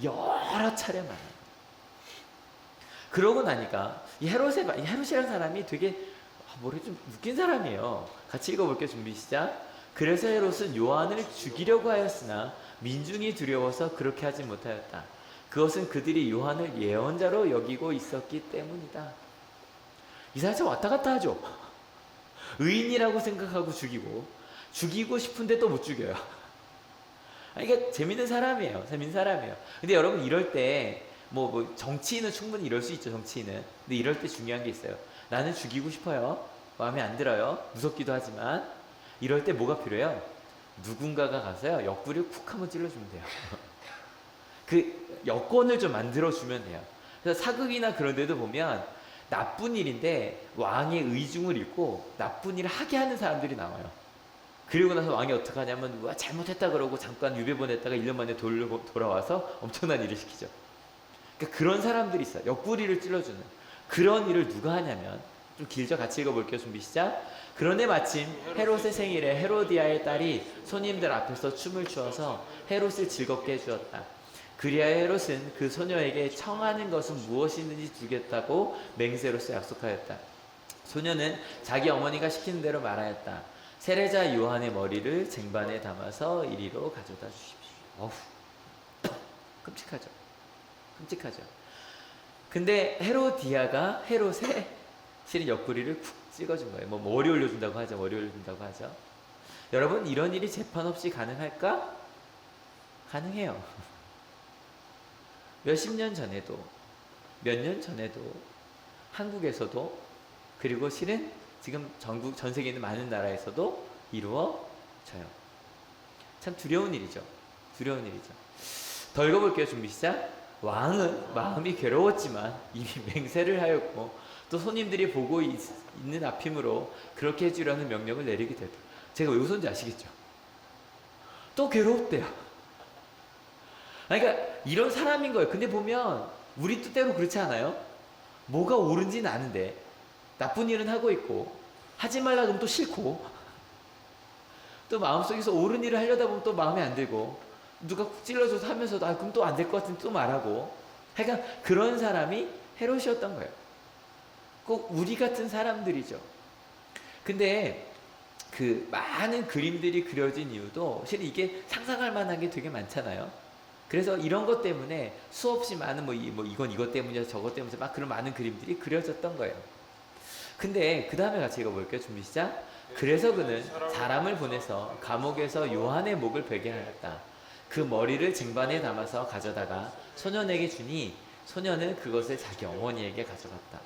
D: 여러 차례 말해요. 그러고 나니까 이 헤롯이라는 사람이 되게 좀 웃긴 사람이에요. 같이 읽어볼게요. 준비 시작. 그래서 헤롯은 요한을 죽이려고 하였으나 민중이 두려워서 그렇게 하지 못하였다. 그것은 그들이 요한을 예언자로 여기고 있었기 때문이다. 이 사람 참 왔다 갔다 하죠. 의인이라고 생각하고 죽이고 싶은데 또 못 죽여요. 그러니까 재밌는 사람이에요. 근데 여러분 이럴 때 정치인은 충분히 이럴 수 있죠. 정치인은. 근데 이럴 때 중요한 게 있어요. 나는 죽이고 싶어요. 마음에 안 들어요. 무섭기도 하지만 이럴 때 뭐가 필요해요? 누군가가 가서요. 옆구리를 쿡 한번 찔러주면 돼요. 그 여건을 좀 만들어주면 돼요. 그래서 사극이나 그런 데도 보면 나쁜 일인데 왕의 의중을 읽고 나쁜 일을 하게 하는 사람들이 나와요. 그리고 나서 왕이 어떻게 하냐면 잘못했다 그러고 잠깐 유배 보냈다가 1년 만에 돌아와서 엄청난 일을 시키죠. 그러니까 그런 사람들이 있어요. 옆구리를 찔러주는 그런 일을 누가 하냐면 좀 길죠. 같이 읽어볼게요. 준비 시작. 그런데 마침 헤롯의 생일에 헤로디아의 딸이 손님들 앞에서 춤을 추어서 헤롯을 즐겁게 해주었다. 그리하여 헤롯은 그 소녀에게 청하는 것은 무엇이든지 주겠다고 맹세로서 약속하였다. 소녀는 자기 어머니가 시키는 대로 말하였다. 세례자 요한의 머리를 쟁반에 담아서 이리로 가져다 주십시오. 어후, 끔찍하죠. 근데 헤로디아가 헤롯의 실은 옆구리를 쿡 찍어준 거예요. 머리 올려준다고 하죠. 여러분 이런 일이 재판 없이 가능할까? 가능해요. 몇십 년 전에도 몇 년 전에도 한국에서도 그리고 실은 지금 전 세계에 있는 많은 나라에서도 이루어져요. 참 두려운 일이죠. 더 읽어볼게요. 준비 시작. 왕은 마음이 괴로웠지만 이미 맹세를 하였고 또 손님들이 보고 있는 앞이므로 그렇게 해주려는 명령을 내리게 됐다. 제가 왜 웃었는지 아시겠죠? 또 괴롭대요. 그러니까 이런 사람인 거예요. 근데 보면 우리 뜻대로 그렇지 않아요? 뭐가 옳은지는 아는데 나쁜 일은 하고 있고 하지 말라 그러면 또 싫고 또 마음속에서 옳은 일을 하려다 보면 또 마음에 안 들고, 누가 쿡 찔러줘서 하면서도 그럼 또 안 될 것 같으면 또 말하고, 하여간 그런 사람이 헤롯이었던 거예요. 꼭 우리 같은 사람들이죠. 근데 그 많은 그림들이 그려진 이유도 사실 이게 상상할 만한 게 되게 많잖아요. 그래서 이런 것 때문에 수없이 많은 이건 이것 때문이야 저것 때문에 막 그런 많은 그림들이 그려졌던 거예요. 근데 그 다음에 같이 읽어볼게요. 준비 시작. 그래서 그는 사람을 보내서 감옥에서 요한의 목을 베게 하였다. 그 머리를 쟁반에 담아서 가져다가 소년에게 주니 소년은 그것을 자기 어머니에게 가져갔다.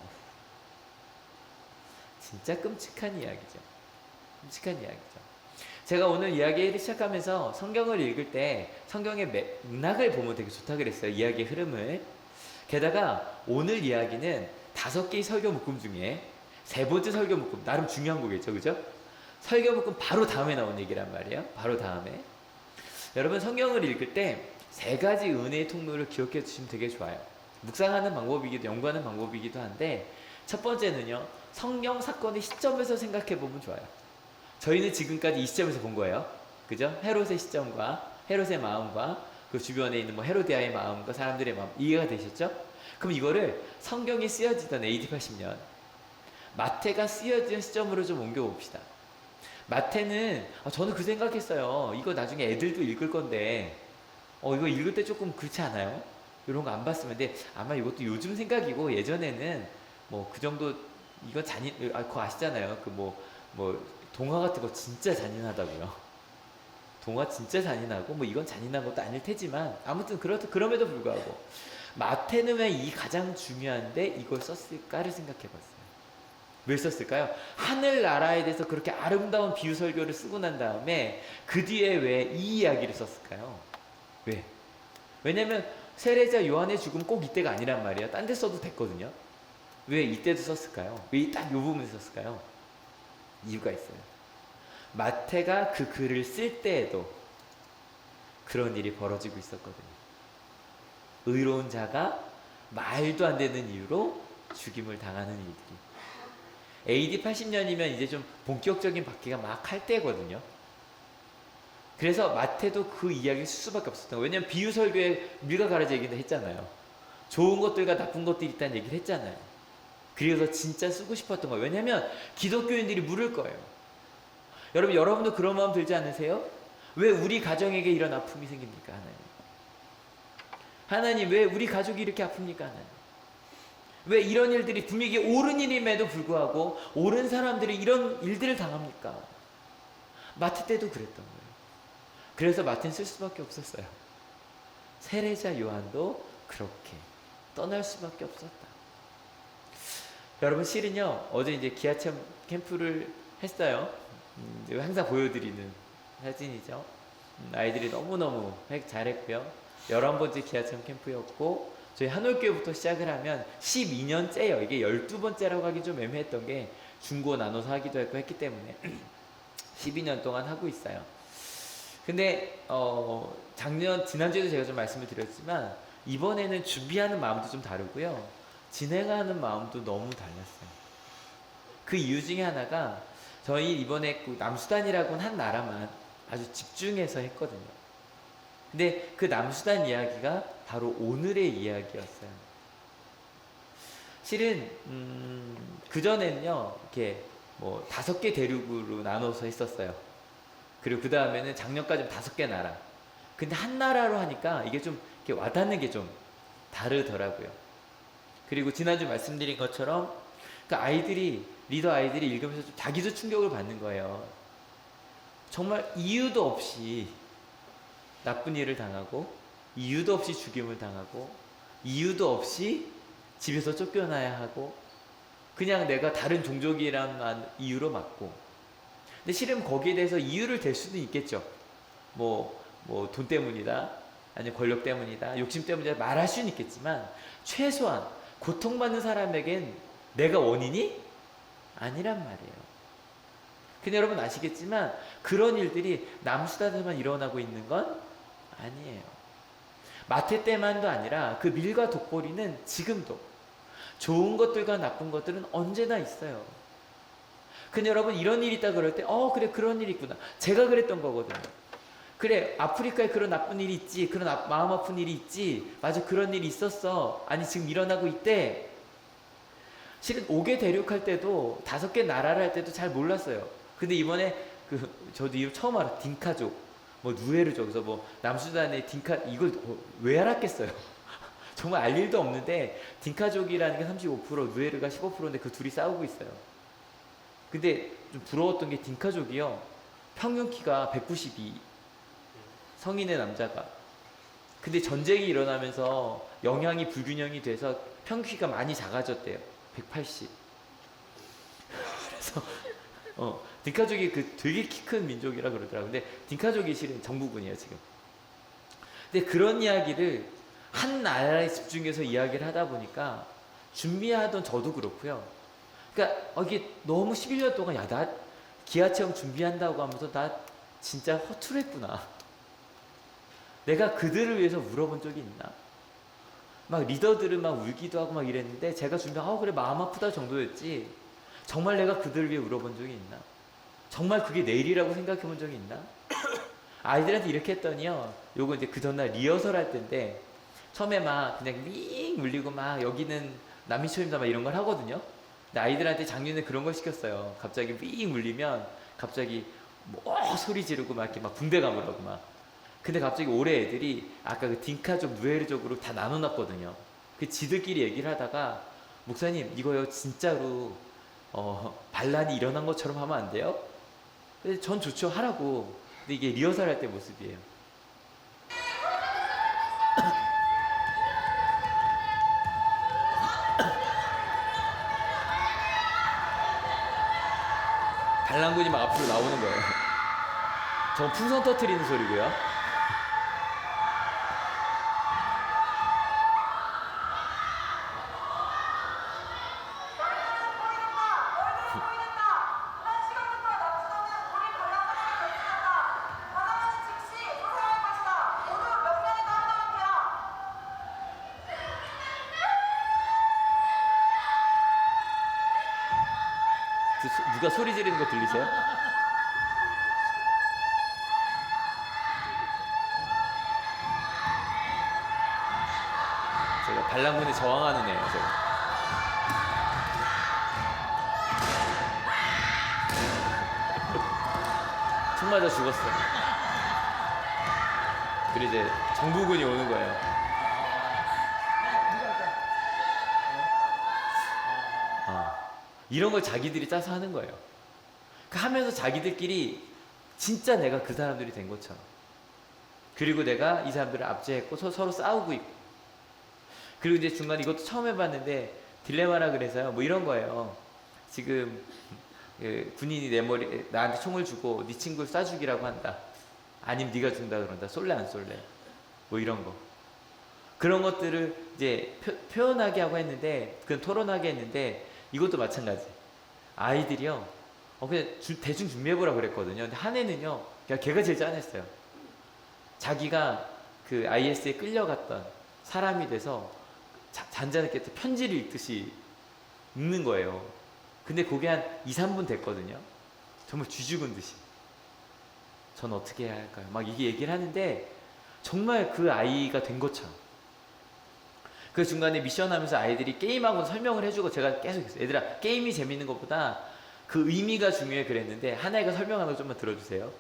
D: 진짜 끔찍한 이야기죠. 끔찍한 이야기죠. 제가 오늘 이야기를 시작하면서 성경을 읽을 때 성경의 맥락을 보면 되게 좋다 그랬어요. 이야기의 흐름을. 게다가 오늘 이야기는 5개의 설교 묶음 중에 3번째 설교 묶음, 나름 중요한 거겠죠, 그죠? 설교 묶음 바로 다음에 나온 얘기란 말이에요. 바로 다음에. 여러분 성경을 읽을 때 3가지 은혜의 통로를 기억해 주시면 되게 좋아요. 묵상하는 방법이기도 연구하는 방법이기도 한데, 첫 번째는요, 성경 사건의 시점에서 생각해 보면 좋아요. 저희는 지금까지 이 시점에서 본 거예요. 그죠? 헤롯의 시점과 헤롯의 마음과 그 주변에 있는 헤로디아의 마음과 사람들의 마음, 이해가 되셨죠? 그럼 이거를 성경이 쓰여지던 AD 80년 마태가 쓰여진 시점으로 좀 옮겨봅시다. 마태는 저는 그 생각했어요. 이거 나중에 애들도 읽을 건데 이거 읽을 때 조금 그렇지 않아요? 이런 거 안 봤으면. 근데 아마 이것도 요즘 생각이고, 예전에는 그 정도, 이거 그거 아시잖아요. 동화 같은 거 진짜 잔인하다고요. 동화 진짜 잔인하고 이건 잔인한 것도 아닐 테지만, 아무튼 그럼에도 불구하고 마태는 왜 이 가장 중요한데 이걸 썼을까를 생각해 봤어요. 왜 썼을까요? 하늘나라에 대해서 그렇게 아름다운 비유 설교를 쓰고 난 다음에 그 뒤에 왜 이 이야기를 썼을까요? 왜? 왜냐면 세례자 요한의 죽음 꼭 이때가 아니란 말이에요. 딴 데 써도 됐거든요. 왜 이때도 썼을까요? 왜 딱 요 부분에 썼을까요? 이유가 있어요. 마태가 그 글을 쓸 때에도 그런 일이 벌어지고 있었거든요. 의로운 자가 말도 안 되는 이유로 죽임을 당하는 일들이. AD 80년이면 이제 좀 본격적인 박해가 막 할 때거든요. 그래서 마태도 그 이야기를 쓸 수밖에 없었던 거예요. 왜냐면 비유 설교에 밀과 가라지 얘기도 했잖아요. 좋은 것들과 나쁜 것들이 있다는 얘기를 했잖아요. 그래서 진짜 쓰고 싶었던 거예요. 왜냐면 기독교인들이 물을 거예요. 여러분도 그런 마음 들지 않으세요? 왜 우리 가정에게 이런 아픔이 생깁니까, 하나님? 하나님, 왜 우리 가족이 이렇게 아픕니까, 하나님? 왜 이런 일들이 분명히 옳은 일임에도 불구하고 옳은 사람들이 이런 일들을 당합니까? 마태 때도 그랬던 거예요. 그래서 마태는 쓸 수밖에 없었어요. 세례자 요한도 그렇게 떠날 수밖에 없었다. 여러분, 실은요, 어제 이제 기아체험 캠프를 했어요. 항상 보여드리는 사진이죠. 아이들이 너무너무 잘했고요. 11번째 기아체험 캠프였고, 저희 한올교회부터 시작을 하면 12년째예요. 이게 12번째라고 하기 좀 애매했던 게 중고 나눠서 하기도 했고 했기 때문에 12년 동안 하고 있어요. 근데 지난주에도 제가 좀 말씀을 드렸지만, 이번에는 준비하는 마음도 좀 다르고요, 진행하는 마음도 너무 달랐어요. 그 이유 중에 하나가, 저희 이번에 남수단이라고는 한 나라만 아주 집중해서 했거든요. 근데 그 남수단 이야기가 바로 오늘의 이야기였어요. 실은 그전에는요, 이렇게 5개 대륙으로 나눠서 했었어요. 그리고 그 다음에는 작년까지 5개 나라. 근데 한 나라로 하니까 이게 좀 이렇게 와닿는 게 좀 다르더라고요. 그리고 지난주 말씀드린 것처럼 그 리더 아이들이 읽으면서 좀 자기도 충격을 받는 거예요. 정말 이유도 없이 나쁜 일을 당하고, 이유도 없이 죽임을 당하고, 이유도 없이 집에서 쫓겨나야 하고, 그냥 내가 다른 종족이라는 이유로 맞고. 근데 실은 거기에 대해서 이유를 댈 수도 있겠죠. 돈 때문이다, 아니면 권력 때문이다, 욕심 때문이다 말할 수는 있겠지만, 최소한 고통받는 사람에겐 내가 원인이 아니란 말이에요. 근데 여러분 아시겠지만 그런 일들이 남수단에만 일어나고 있는 건 아니에요. 마태 때만도 아니라 그 밀과 독보리는 지금도, 좋은 것들과 나쁜 것들은 언제나 있어요. 근데 여러분 이런 일이 있다 그럴 때 그래 그런 일이 있구나. 제가 그랬던 거거든요. 그래 아프리카에 그런 나쁜 일이 있지. 그런 마음 아픈 일이 있지. 맞아 그런 일이 있었어. 아니 지금 일어나고 있대. 실은 5개 대륙할 때도 5개 나라를 할 때도 잘 몰랐어요. 근데 이번에 저도 이거 처음 알아. 딩카족 뭐 누에르족 그래서 뭐 남수단의 딩카 이걸 왜 알았겠어요. 정말 알 일도 없는데 딩카족이라는 게 35% 누에르가 15%인데 그 둘이 싸우고 있어요. 근데 좀 부러웠던 게 딩카족이요 평균 키가 192 성인의 남자가. 근데 전쟁이 일어나면서 영양이 불균형이 돼서 평균 키가 많이 작아졌대요. 180. 그래서 딩카족이 되게 키 큰 민족이라 그러더라고요. 근데 딩카족이 실은 정부군이에요 지금. 근데 그런 이야기를 한 나라에 집중해서 이야기를 하다 보니까 준비하던 저도 그렇고요. 그러니까 이게 너무 11년 동안 나 기아체험 준비한다고 하면서 나 진짜 허투루했구나. 내가 그들을 위해서 울어본 적이 있나? 막 리더들은 막 울기도 하고 막 이랬는데 제가 준비하고 그래 마음 아프다 정도였지 정말 내가 그들을 위해 울어본 적이 있나? 정말 그게 내일이라고 생각해 본 적이 있나? 아이들한테 이렇게 했더니요 요거 이제 그 전날 리허설 할 때인데 처음에 막 그냥 윙 울리고 막 여기는 남이초입니다 막 이런 걸 하거든요. 근데 아이들한테 작년에 그런 걸 시켰어요. 갑자기 윙 울리면 갑자기 뭐 소리 지르고 막 이렇게 막 붕대감을 하고 막. 근데 갑자기 올해 애들이 아까 그 딩카족 누에르족으로 다 나눠놨거든요. 그 지들끼리 얘기를 하다가 목사님 이거요 진짜로 반란이 일어난 것처럼 하면 안 돼요? 근데 전 좋죠 하라고. 근데 이게 리허설 할 때 모습이에요. 반란군이 막 앞으로 나오는 거예요. 저 풍선 터트리는 소리고요. 누가 소리 지르는 거 들리세요? 제가 반란군에 저항하는 애예요. 제가. 총 맞아 죽었어요. 그리고 이제 정부군이 오는 거예요. 이런 걸 자기들이 짜서 하는 거예요. 하면서 자기들끼리 진짜 내가 그 사람들이 된 것처럼. 그리고 내가 이 사람들을 압제했고 서로 싸우고 있고. 그리고 이제 중간에 이것도 처음 해봤는데 딜레마라 그래서요. 뭐 이런 거예요. 지금 군인이 나한테 총을 주고 네 친구를 쏴 죽이라고 한다. 아니면 네가 죽는다 그런다. 쏠래 안 쏠래? 뭐 이런 거. 그런 것들을 이제 표현하게 하고 했는데 그건 토론하게 했는데 이것도 마찬가지. 아이들이요. 그냥 대충 준비해보라 그랬거든요. 근데 한 애는요. 그냥 걔가 제일 짠했어요. 자기가 그 IS에 끌려갔던 사람이 돼서 잔잔하게 편지를 읽듯이 읽는 거예요. 근데 그게 한 2, 3분 됐거든요. 정말 쥐죽은 듯이. 전 어떻게 해야 할까요? 막 이게 얘기를 하는데 정말 그 아이가 된 것처럼. 그 중간에 미션 하면서 아이들이 게임하고 설명을 해주고 제가 계속 했어요. 얘들아 게임이 재밌는 것보다 그 의미가 중요해 그랬는데 하나이가 설명하는 거 좀만 들어주세요.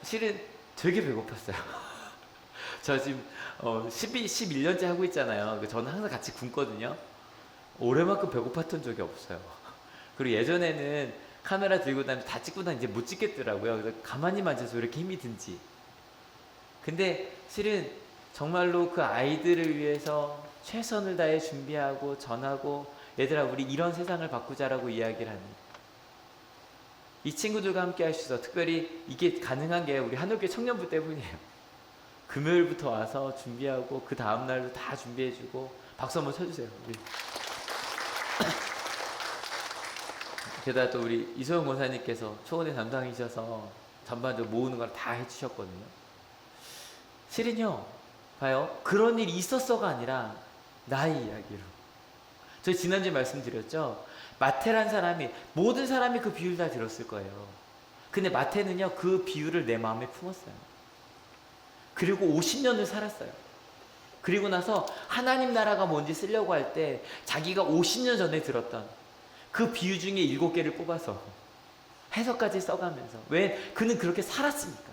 D: 실은 되게 배고팠어요. 저 지금 11년째 하고 있잖아요. 저는 항상 같이 굶거든요. 올해만큼 배고팠던 적이 없어요. 그리고 예전에는 카메라 들고 다니면 다 찍고 다니면 이제 못 찍겠더라고요. 그래서 가만히만 앉아서 왜 이렇게 힘이 든지. 근데 실은 정말로 그 아이들을 위해서 최선을 다해 준비하고 전하고 얘들아 우리 이런 세상을 바꾸자라고 이야기를 하는 이 친구들과 함께 할 수 있어. 특별히 이게 가능한 게 우리 한옥교회 청년부 때문이에요. 금요일부터 와서 준비하고 그 다음날도 다 준비해주고 박수 한번 쳐주세요. 우리. 게다가 또 우리 이소영 권사님께서 초원의 담당이셔서 전반적으로 모으는 걸 다 해주셨거든요. 실은요, 봐요. 그런 일이 있었어가 아니라 나의 이야기로. 저희 지난주에 말씀드렸죠. 마태란 사람이, 모든 사람이 그 비유를 다 들었을 거예요. 근데 마태는요, 그 비유를 내 마음에 품었어요. 그리고 50년을 살았어요. 그리고 나서 하나님 나라가 뭔지 쓰려고 할 때 자기가 50년 전에 들었던 그 비유 중에 7개를 뽑아서 해석까지 써가면서, 왜? 그는 그렇게 살았으니까.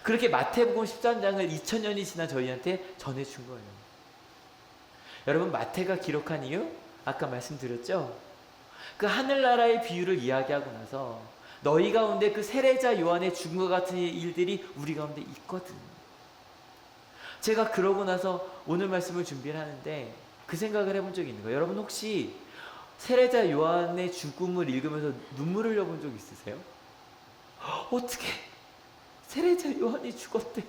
D: 그렇게 마태복음 13장을 2000년이 지난 저희한테 전해준 거예요. 여러분, 마태가 기록한 이유? 아까 말씀드렸죠? 그 하늘나라의 비유를 이야기하고 나서 너희 가운데 그 세례자 요한의 죽음과 같은 일들이 우리 가운데 있거든. 제가 그러고 나서 오늘 말씀을 준비를 하는데 그 생각을 해본 적이 있는 거예요. 여러분, 혹시 세례자 요한의 죽음을 읽으면서 눈물을 흘려본 적 있으세요? 어떻게 세례자 요한이 죽었대?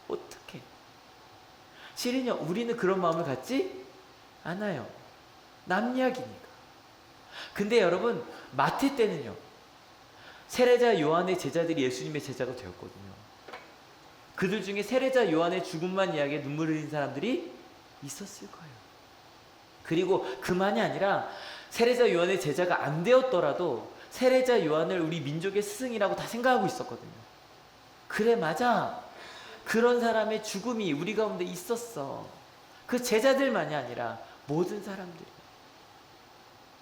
D: 어떻게? 실은요, 우리는 그런 마음을 갖지 않아요. 남 이야기니까. 근데 여러분, 마태 때는요, 세례자 요한의 제자들이 예수님의 제자가 되었거든요. 그들 중에 세례자 요한의 죽음만 이야기해 눈물을 흘린 사람들이 있었을 거예요. 그리고 그만이 아니라 세례자 요한의 제자가 안 되었더라도 세례자 요한을 우리 민족의 스승이라고 다 생각하고 있었거든요. 그래, 맞아. 그런 사람의 죽음이 우리 가운데 있었어. 그 제자들만이 아니라 모든 사람들이.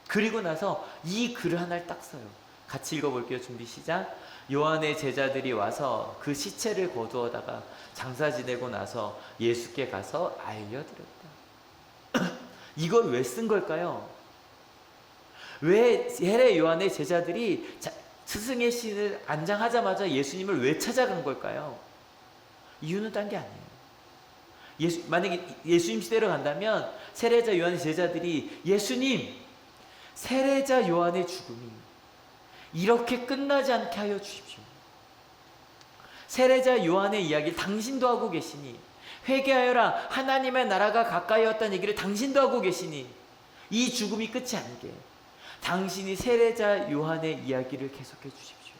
D: 그리고 나서 이 글을 하나를 딱 써요. 같이 읽어볼게요. 준비 시작. 요한의 제자들이 와서 그 시체를 거두어다가 장사 지내고 나서 예수께 가서 알려드렸다. 이걸 왜 쓴 걸까요? 왜 세례 요한의 제자들이 스승의 신을 안장하자마자 예수님을 왜 찾아간 걸까요? 이유는 딴 게 아니에요. 만약에 예수님 시대로 간다면 세례자 요한의 제자들이 예수님, 세례자 요한의 죽음이 이렇게 끝나지 않게 하여 주십시오. 세례자 요한의 이야기를 당신도 하고 계시니, 회개하여라, 하나님의 나라가 가까이 왔다는 얘기를 당신도 하고 계시니, 이 죽음이 끝이 아니게 당신이 세례자 요한의 이야기를 계속해 주십시오.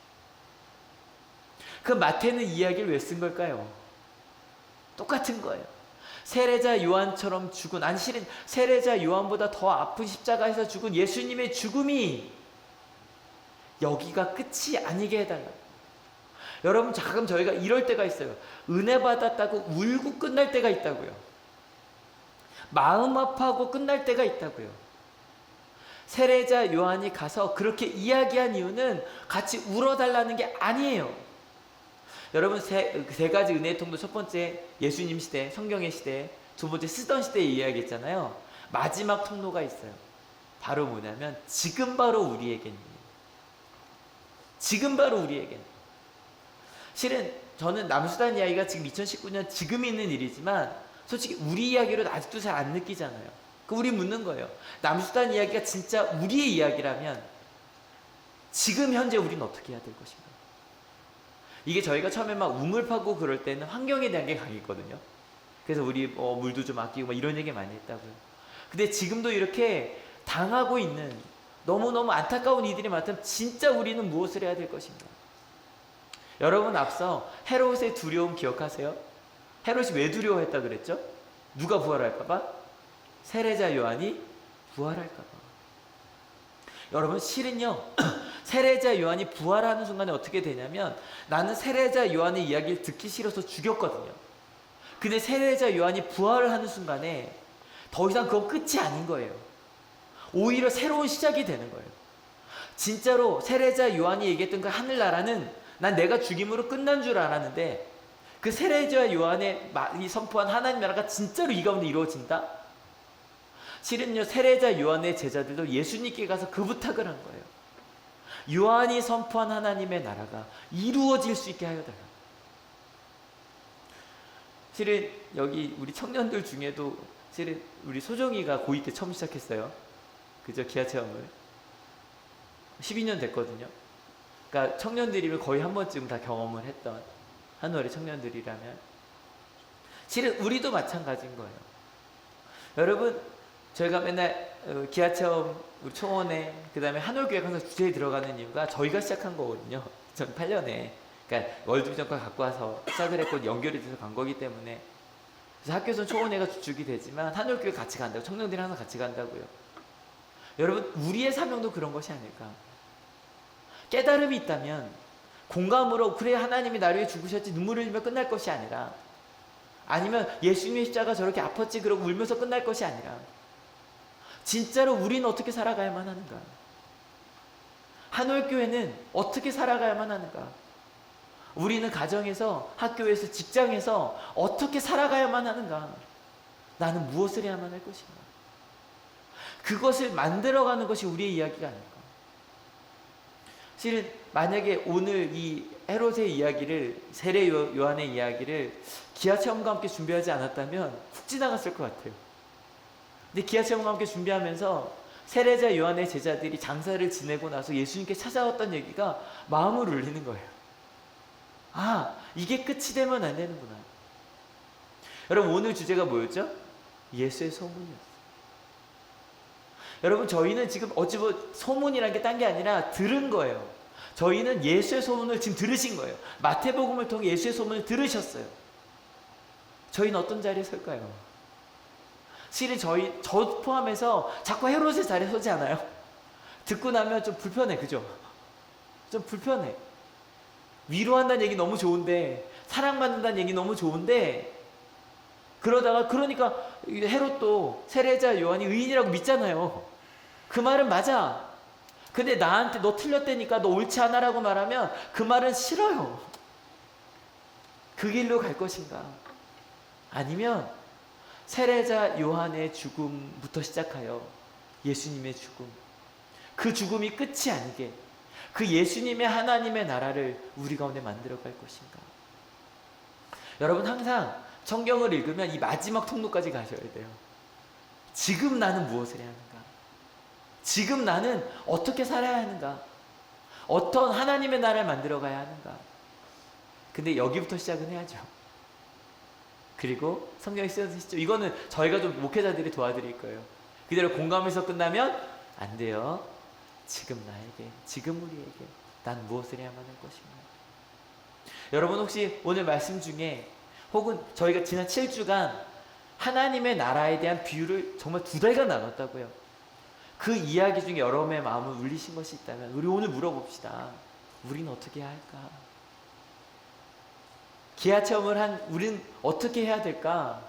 D: 그 마태는 이야기를 왜 쓴 걸까요? 똑같은 거예요. 세례자 요한처럼 죽은, 아니 실은 세례자 요한보다 더 아픈 십자가에서 죽은 예수님의 죽음이 여기가 끝이 아니게 해달라고. 여러분, 가끔 저희가 이럴 때가 있어요. 은혜 받았다고 울고 끝날 때가 있다고요. 마음 아파하고 끝날 때가 있다고요. 세례자 요한이 가서 그렇게 이야기한 이유는 같이 울어달라는 게 아니에요. 여러분, 세 가지 은혜의 통도, 첫 번째 예수님 시대, 성경의 시대, 두 번째 쓰던 시대에 이야기했잖아요. 마지막 통로가 있어요. 바로 뭐냐면 지금 바로 우리에게는. 지금 바로 우리에게는. 실은 저는 남수단 이야기가 지금 2019년 지금 있는 일이지만 솔직히 우리 이야기로 아직도 잘 안 느끼잖아요. 우리 묻는 거예요. 남수단 이야기가 진짜 우리의 이야기라면 지금 현재 우리는 어떻게 해야 될 것인가? 이게 저희가 처음에 막 우물 파고 그럴 때는 환경에 대한 게 강했거든요. 그래서 우리 물도 좀 아끼고 막 이런 얘기 많이 했다고요. 근데 지금도 이렇게 당하고 있는 너무너무 안타까운 이들이 많다면 진짜 우리는 무엇을 해야 될 것인가? 여러분, 앞서 헤롯의 두려움 기억하세요? 헤롯이 왜 두려워했다 그랬죠? 누가 부활할까봐? 세례자 요한이 부활할까봐. 여러분, 실은요, 세례자 요한이 부활하는 순간에 어떻게 되냐면, 나는 세례자 요한의 이야기를 듣기 싫어서 죽였거든요. 근데 세례자 요한이 부활을 하는 순간에 더 이상 그건 끝이 아닌 거예요. 오히려 새로운 시작이 되는 거예요. 진짜로 세례자 요한이 얘기했던 그 하늘나라는 난 내가 죽임으로 끝난 줄 알았는데, 그 세례자 요한의 선포한 하나님 나라가 진짜로 이 가운데 이루어진다? 실은요, 세례자 요한의 제자들도 예수님께 가서 그 부탁을 한 거예요. 요한이 선포한 하나님의 나라가 이루어질 수 있게 하여 달라. 실은 여기 우리 청년들 중에도 실은 우리 소정이가 고2 때 처음 시작했어요. 그죠? 기아 체험을. 12년 됐거든요. 그러니까 청년들이면 거의 한 번쯤 다 경험을 했던 한월의 청년들이라면 실은 우리도 마찬가지인 거예요. 여러분, 저희가 맨날 기아체험 우리 초원에 그다음에 한올교회 항상 주제에 들어가는 이유가 저희가 시작한 거거든요. 2008년에. 그러니까 월드비전과 갖고 와서 시작을 했고 연결이 돼서 간 거기 때문에. 그래서 학교에서는 초원회가 주축이 되지만 한올교회 같이 간다고, 청년들이 항상 같이 간다고요. 여러분, 우리의 사명도 그런 것이 아닐까. 깨달음이 있다면 공감으로 그래 하나님이 나를 위해 죽으셨지 눈물을 흘리며 끝날 것이 아니라, 아니면 예수님의 십자가 저렇게 아팠지 그러고 울면서 끝날 것이 아니라 진짜로 우리는 어떻게 살아가야만 하는가? 한올교회는 어떻게 살아가야만 하는가? 우리는 가정에서, 학교에서, 직장에서 어떻게 살아가야만 하는가? 나는 무엇을 해야만 할 것인가? 그것을 만들어가는 것이 우리의 이야기가 아닐까? 실은 만약에 오늘 이 헤롯의 이야기를, 세례 요한의 이야기를 기아체험과 함께 준비하지 않았다면 훅 지나갔을 것 같아요. 근데 기아체험과 함께 준비하면서 세례자 요한의 제자들이 장사를 지내고 나서 예수님께 찾아왔던 얘기가 마음을 울리는 거예요. 아, 이게 끝이 되면 안 되는구나. 여러분, 오늘 주제가 뭐였죠? 예수의 소문이었어요. 여러분, 저희는 지금 어찌 보면 소문이라는 게 딴 게 아니라 들은 거예요. 저희는 예수의 소문을 지금 들으신 거예요. 마태복음을 통해 예수의 소문을 들으셨어요. 저희는 어떤 자리에 설까요? 실은 저 포함해서 자꾸 헤롯의 자리에 서지 않아요? 듣고 나면 좀 불편해, 그죠? 좀 불편해. 위로한다는 얘기 너무 좋은데, 사랑받는다는 얘기 너무 좋은데, 그러니까 헤롯도 세례자 요한이 의인이라고 믿잖아요. 그 말은 맞아. 근데 나한테 너 틀렸다니까, 너 옳지 않아라고 말하면 그 말은 싫어요. 그 길로 갈 것인가? 아니면 세례자 요한의 죽음부터 시작하여 예수님의 죽음, 그 죽음이 끝이 아니게 그 예수님의 하나님의 나라를 우리 가운데 만들어갈 것인가? 여러분, 항상 성경을 읽으면 이 마지막 통로까지 가셔야 돼요. 지금 나는 무엇을 해야 하는가? 지금 나는 어떻게 살아야 하는가? 어떤 하나님의 나라를 만들어 가야 하는가? 근데 여기부터 시작은 해야죠. 그리고 성경이 쓰여지시죠. 이거는 저희가 좀 목회자들이 도와드릴 거예요. 그대로 공감해서 끝나면 안 돼요. 지금 나에게, 지금 우리에게 난 무엇을 해야만 할 것인가? 여러분, 혹시 오늘 말씀 중에 혹은 저희가 지난 7주간 하나님의 나라에 대한 비유를 정말 2달간 나눴다고요. 그 이야기 중에 여러분의 마음을 울리신 것이 있다면 우리 오늘 물어봅시다. 우리는 어떻게 해야 할까? 기아체험을 한 우리는 어떻게 해야 될까?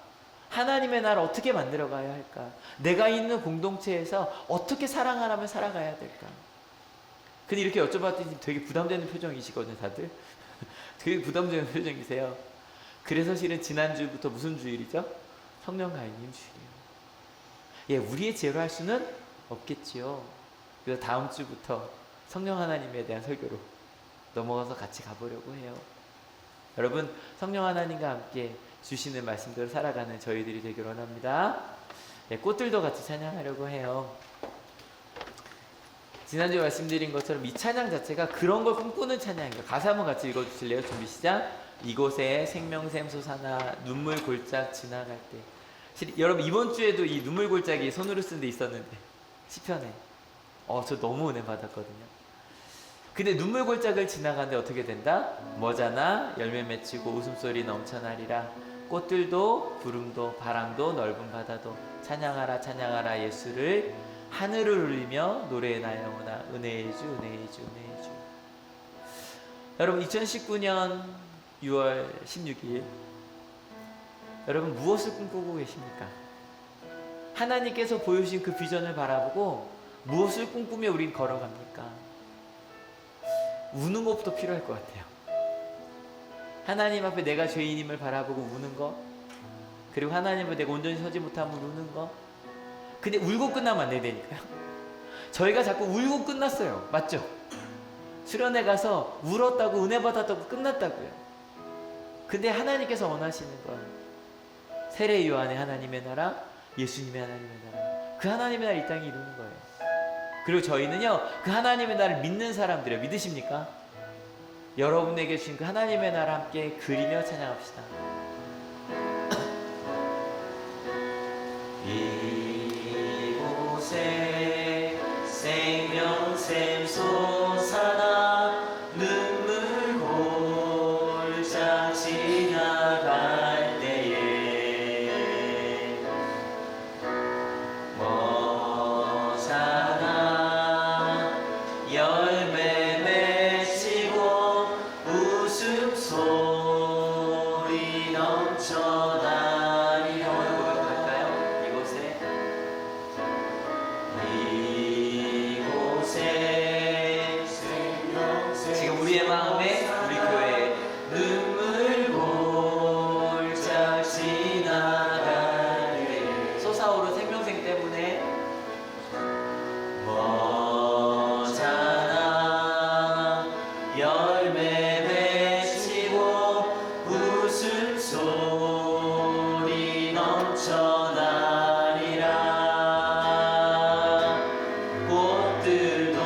D: 하나님의 나라 어떻게 만들어가야 할까? 내가 있는 공동체에서 어떻게 사랑하라며 살아가야 될까? 근데 이렇게 여쭤봤더니 되게 부담되는 표정이시거든요, 다들. 되게 부담되는 표정이세요. 그래서 실은 지난주부터 무슨 주일이죠? 성령 가인님 주일이에요. 예, 우리의 지혜로 할 수는 없겠지요. 그래서 다음 주부터 성령 하나님에 대한 설교로 넘어가서 같이 가보려고 해요. 여러분, 성령 하나님과 함께 주시는 말씀대로 살아가는 저희들이 되길 원합니다. 예, 꽃들도 같이 찬양하려고 해요. 지난주에 말씀드린 것처럼 이 찬양 자체가 그런 걸 꿈꾸는 찬양이에요. 가사 한번 같이 읽어주실래요? 준비 시작. 이곳에 생명샘 솟아나 눈물 골짝 지나갈 때. 여러분, 이번 주에도 이 눈물 골짝이 손으로 쓴 데 있었는데 시편에 저 너무 은혜 받았거든요. 근데 눈물 골짝을 지나가는데 어떻게 된다? 머자나 열매 맺히고 웃음소리 넘쳐나리라. 꽃들도 구름도 바람도 넓은 바다도 찬양하라 찬양하라 예수를 하늘을 울리며 노래나 영혼아 은혜의 주 은혜의 주 은혜의 주. 여러분, 2019년 6월 16일 여러분 무엇을 꿈꾸고 계십니까? 하나님께서 보여주신 그 비전을 바라보고 무엇을 꿈꾸며 우린 걸어갑니까? 우는 것부터 필요할 것 같아요. 하나님 앞에 내가 죄인임을 바라보고 우는 거, 그리고 하나님 앞에 내가 온전히 서지 못하면 우는 거. 근데 울고 끝나면 안 되니까요. 저희가 자꾸 울고 끝났어요. 맞죠? 수련회 가서 울었다고 은혜 받았다고 끝났다고요. 근데 하나님께서 원하시는 건 세례 요한의 하나님의 나라, 예수님의 하나님의 나라, 그 하나님의 나라 이 땅에 이루는 거예요. 그리고 저희는요, 그 하나님의 나라를 믿는 사람들이에요. 믿으십니까? 여러분에게 주신 그 하나님의 나라 함께 그리며 찬양합시다.
A: 이곳에 생명샘 솟아나 눈물 골짝 지나갈 때에 머잖아 열매 맺히고 웃음소리 넘쳐나리라.
D: 갈까요?
A: 이곳에
D: 지금 우리의 마음에 우리 교회에
A: 눈물 골짝 지나갈 때
D: 솟아오른 생명생 때문에
A: 머잖아 열매 맺히고 웃음소리 넘쳐나리라. 꽃들도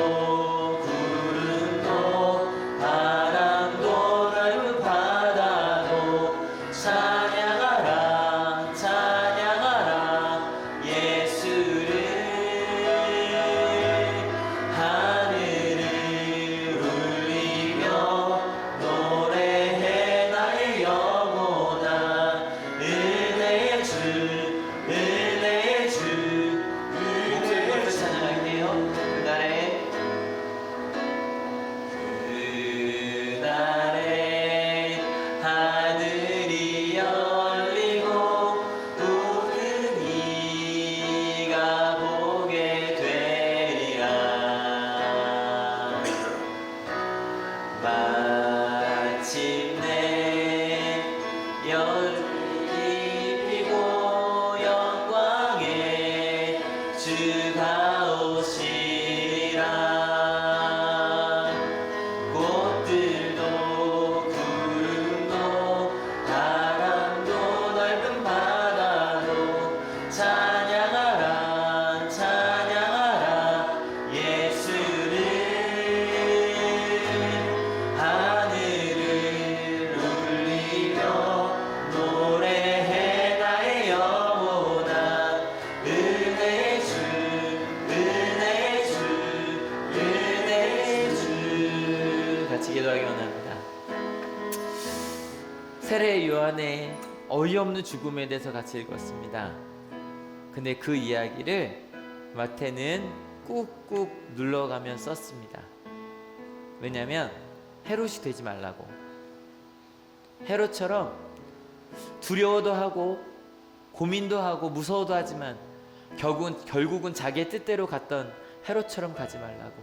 A: 구름도 바람도 넓은 바다도 찬양하라 찬양하라 예수를. 하늘을 울리며 노래해 나의 영혼아. 은혜의 주 은혜의 주
D: 목소리 벌써 찬양할게요.
A: 그날에 하늘이 열리고 우는 이가 보게 되리라. 마침내 열이 피고 영광의 주가 오시리라. 꽃들도 구름도 바람도 넓은 바다도 찬양하라 찬양하라 예수를. 하늘을 울리며 노래해 나의 영혼아. 은혜의 주 은혜의 주 은혜의 주.
D: 같이 기도하기 원합니다. 세례 요한의 어이없는 죽음에 대해서 같이 읽었습니다. 근데 그 이야기를 마태는 꾹꾹 눌러가며 썼습니다. 왜냐하면 헤롯이 되지 말라고. 헤롯처럼 두려워도 하고 고민도 하고 무서워도 하지만 결국은 자기의 뜻대로 갔던 헤롯처럼 가지 말라고.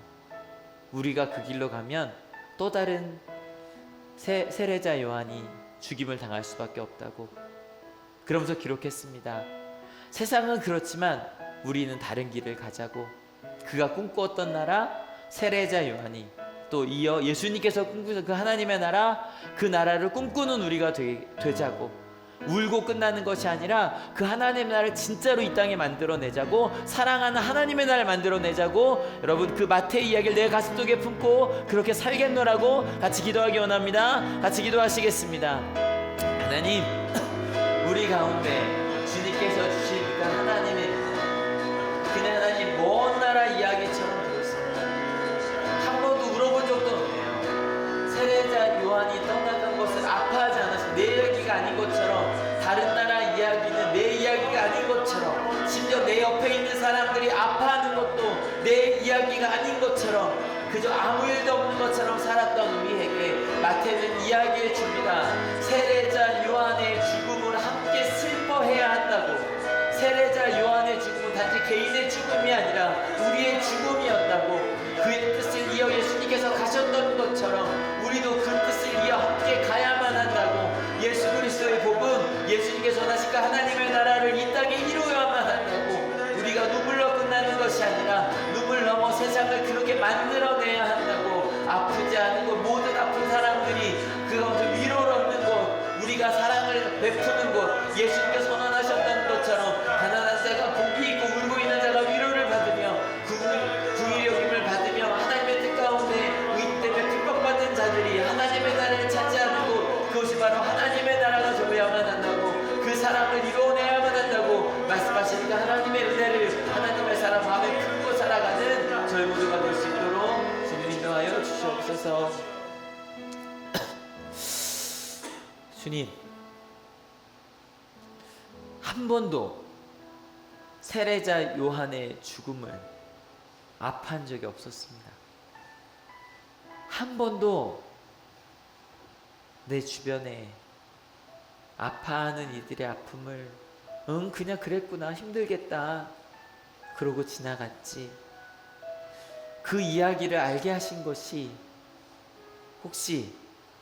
D: 우리가 그 길로 가면 또 다른 세례자 요한이 죽임을 당할 수밖에 없다고. 그러면서 기록했습니다. 세상은 그렇지만 우리는 다른 길을 가자고. 그가 꿈꾸었던 나라 세례자 요한이, 또 이어 예수님께서 꿈꾸신 그 하나님의 나라, 그 나라를 꿈꾸는 우리가 되자고. 울고 끝나는 것이 아니라 그 하나님의 나라를 진짜로 이 땅에 만들어내자고, 사랑하는 하나님의 나라를 만들어내자고. 여러분, 그 마태의 이야기를 내 가슴속에 품고 그렇게 살겠노라고 같이 기도하기 원합니다. 같이 기도하시겠습니다. 하나님, 우리 가운데 주님께서 주신 그 하나님의 그냥 하나님 먼 나라 이야기처럼 들었습니다. 한 번도 울어본 적도 없네요. 세례자 요한이 떠나간 것을 아파하지 않았어요. 내 이야기가 아닌 것처럼, 다른 나라 이야기는 내 이야기가 아닌 것처럼, 심지어 내 옆에 있는 사람들이 아파하는 것도 내 이야기가 아닌 것처럼, 그저 아무 일도 없는 것처럼 살았던 우리에게 마태는 이야기해 줍니다. 세례자 요한의 죽음을 함께 슬퍼해야 한다고. 세례자 요한의 죽음은 단지 개인의 죽음이 아니라 우리의 죽음이었다고. 그의 뜻을 이어 예수님께서 가셨던 것처럼 우리도 그 뜻을 이어 함께 가야만 한다고. 예수 그리스도의 복음, 예수님께서 원하신 그 하나님의 나라를 이 땅에 이루어야만 한다고. 우리가 눈물로 끝나는 것이 아니라 눈물 넘어 세상을 그렇게 만들어내야 한다고. 아프지 않은 곳, 모든 아픈 사람들이 그 가운데 위로를 얻는 곳, 우리가 사랑을 베푸는 곳, 예수님께서 선언하셨던 것처럼 가난한 자가 복이 있고 울고 있는 자가 위로를 받으며 그 위로 앞에서 주님, 한 번도 세례자 요한의 죽음을 아파한 적이 없었습니다. 한 번도 내 주변에 아파하는 이들의 아픔을 그냥 그랬구나, 힘들겠다 그러고 지나갔지. 그 이야기를 알게 하신 것이 혹시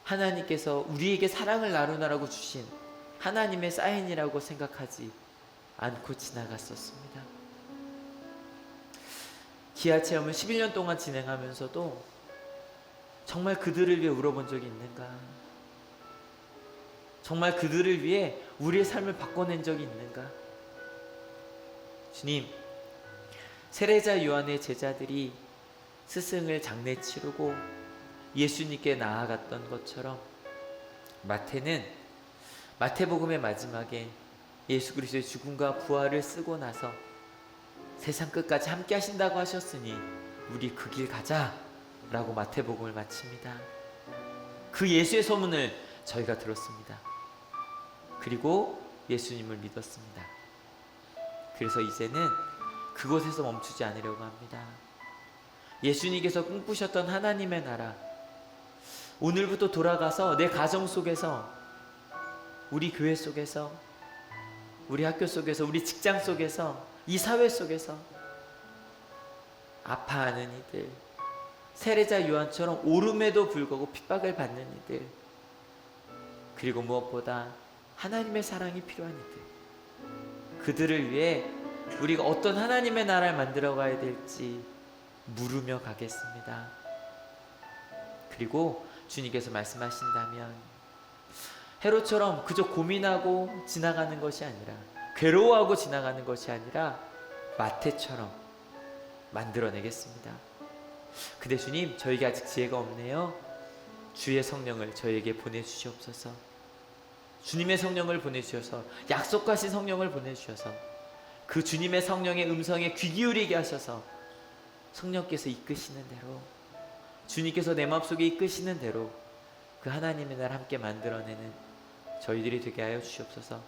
D: 하나님께서 우리에게 사랑을 나누라고 주신 하나님의 사인이라고 생각하지 않고 지나갔었습니다. 기아 체험을 11년 동안 진행하면서도 정말 그들을 위해 울어본 적이 있는가? 정말 그들을 위해 우리의 삶을 바꿔낸 적이 있는가? 주님, 세례자 요한의 제자들이 스승을 장례 치르고 예수님께 나아갔던 것처럼 마태는 마태복음의 마지막에 예수 그리스도의 죽음과 부활을 쓰고 나서 세상 끝까지 함께 하신다고 하셨으니 우리 그 길 가자 라고 마태복음을 마칩니다. 그 예수의 소문을 저희가 들었습니다. 그리고 예수님을 믿었습니다. 그래서 이제는 그곳에서 멈추지 않으려고 합니다. 예수님께서 꿈꾸셨던 하나님의 나라, 오늘부터 돌아가서 내 가정 속에서, 우리 교회 속에서, 우리 학교 속에서, 우리 직장 속에서, 이 사회 속에서 아파하는 이들, 세례자 요한처럼 오름에도 불구하고 핍박을 받는 이들, 그리고 무엇보다 하나님의 사랑이 필요한 이들, 그들을 위해 우리가 어떤 하나님의 나라를 만들어 가야 될지 물으며 가겠습니다. 그리고 주님께서 말씀하신다면 헤롯처럼 그저 고민하고 지나가는 것이 아니라, 괴로워하고 지나가는 것이 아니라 마태처럼 만들어내겠습니다. 근데 주님, 저에게 아직 지혜가 없네요. 주의 성령을 저에게 보내주시옵소서. 주님의 성령을 보내주셔서, 약속하신 성령을 보내주셔서 그 주님의 성령의 음성에 귀 기울이게 하셔서 성령께서 이끄시는 대로, 주님께서 내 마음속에 이끄시는 대로 그 하나님의 나라 함께 만들어내는 저희들이 되게 하여 주시옵소서.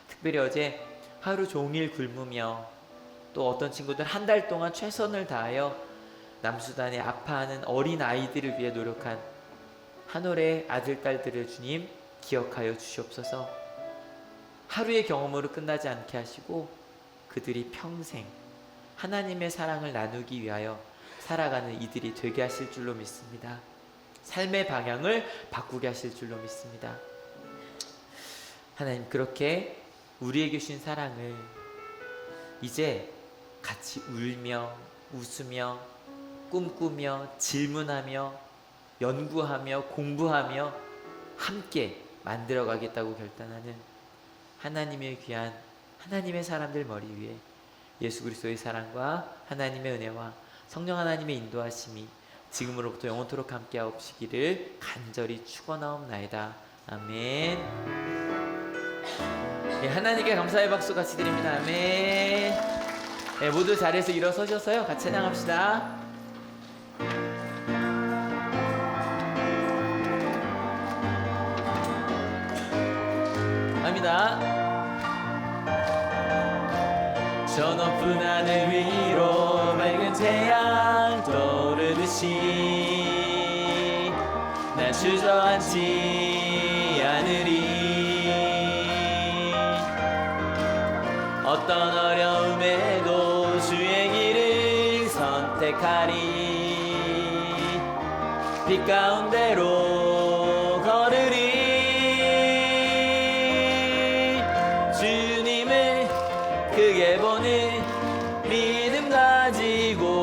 D: 특별히 어제 하루 종일 굶으며, 또 어떤 친구들 한 달 동안 최선을 다하여 남수단에 아파하는 어린 아이들을 위해 노력한 한올의 아들, 딸들을 주님 기억하여 주시옵소서. 하루의 경험으로 끝나지 않게 하시고 그들이 평생 하나님의 사랑을 나누기 위하여 살아가는 이들이 되게 하실 줄로 믿습니다. 삶의 방향을 바꾸게 하실 줄로 믿습니다. 하나님, 그렇게 우리에게 주신 사랑을 이제 같이 울며 웃으며 꿈꾸며 질문하며 연구하며 공부하며 함께 만들어가겠다고 결단하는 하나님의 귀한 하나님의 사람들 머리 위에 예수 그리스도의 사랑과 하나님의 은혜와 성령 하나님의 인도하심이 지금으로부터 영원토록 함께하옵시기를 간절히 축원하옵나이다. 아멘. 네, 하나님께 감사의 박수 같이 드립니다. 아멘. 네, 모두 자리에서 일어서셔서요, 같이 찬양합시다. 갑니다. 저 높은 하늘 위로 맑은 태양 떠오르듯이 난 주저앉지 않으리. 어떤 어려움에도 주의 길을 선택하리. 빛 가운데로 걸으리. 주님을 크게 보는 믿음 가지고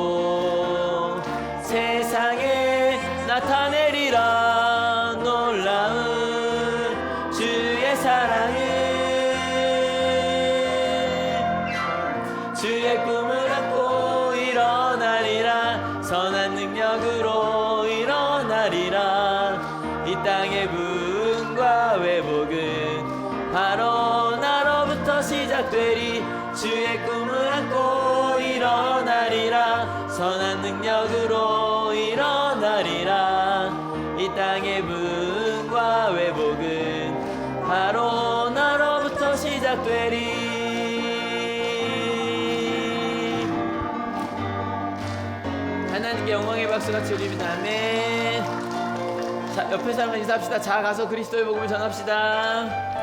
D: 세상에 나타내리라. 놀라운 주의 사랑을, 주의 꿈을 안고 일어나리라. 선한 능력으로 일어나리라. 이 땅의 부흥과 회복은 바로 나로부터 시작되리. 주의 꿈을 안고 일어나리라. 선한 능력으로 일어나리라. 되리. 하나님께 영광의 박수 같이 올립니다. 아멘. 자, 옆에 사람과 인사합시다. 자, 가서 그리스도의 복음을 전합시다.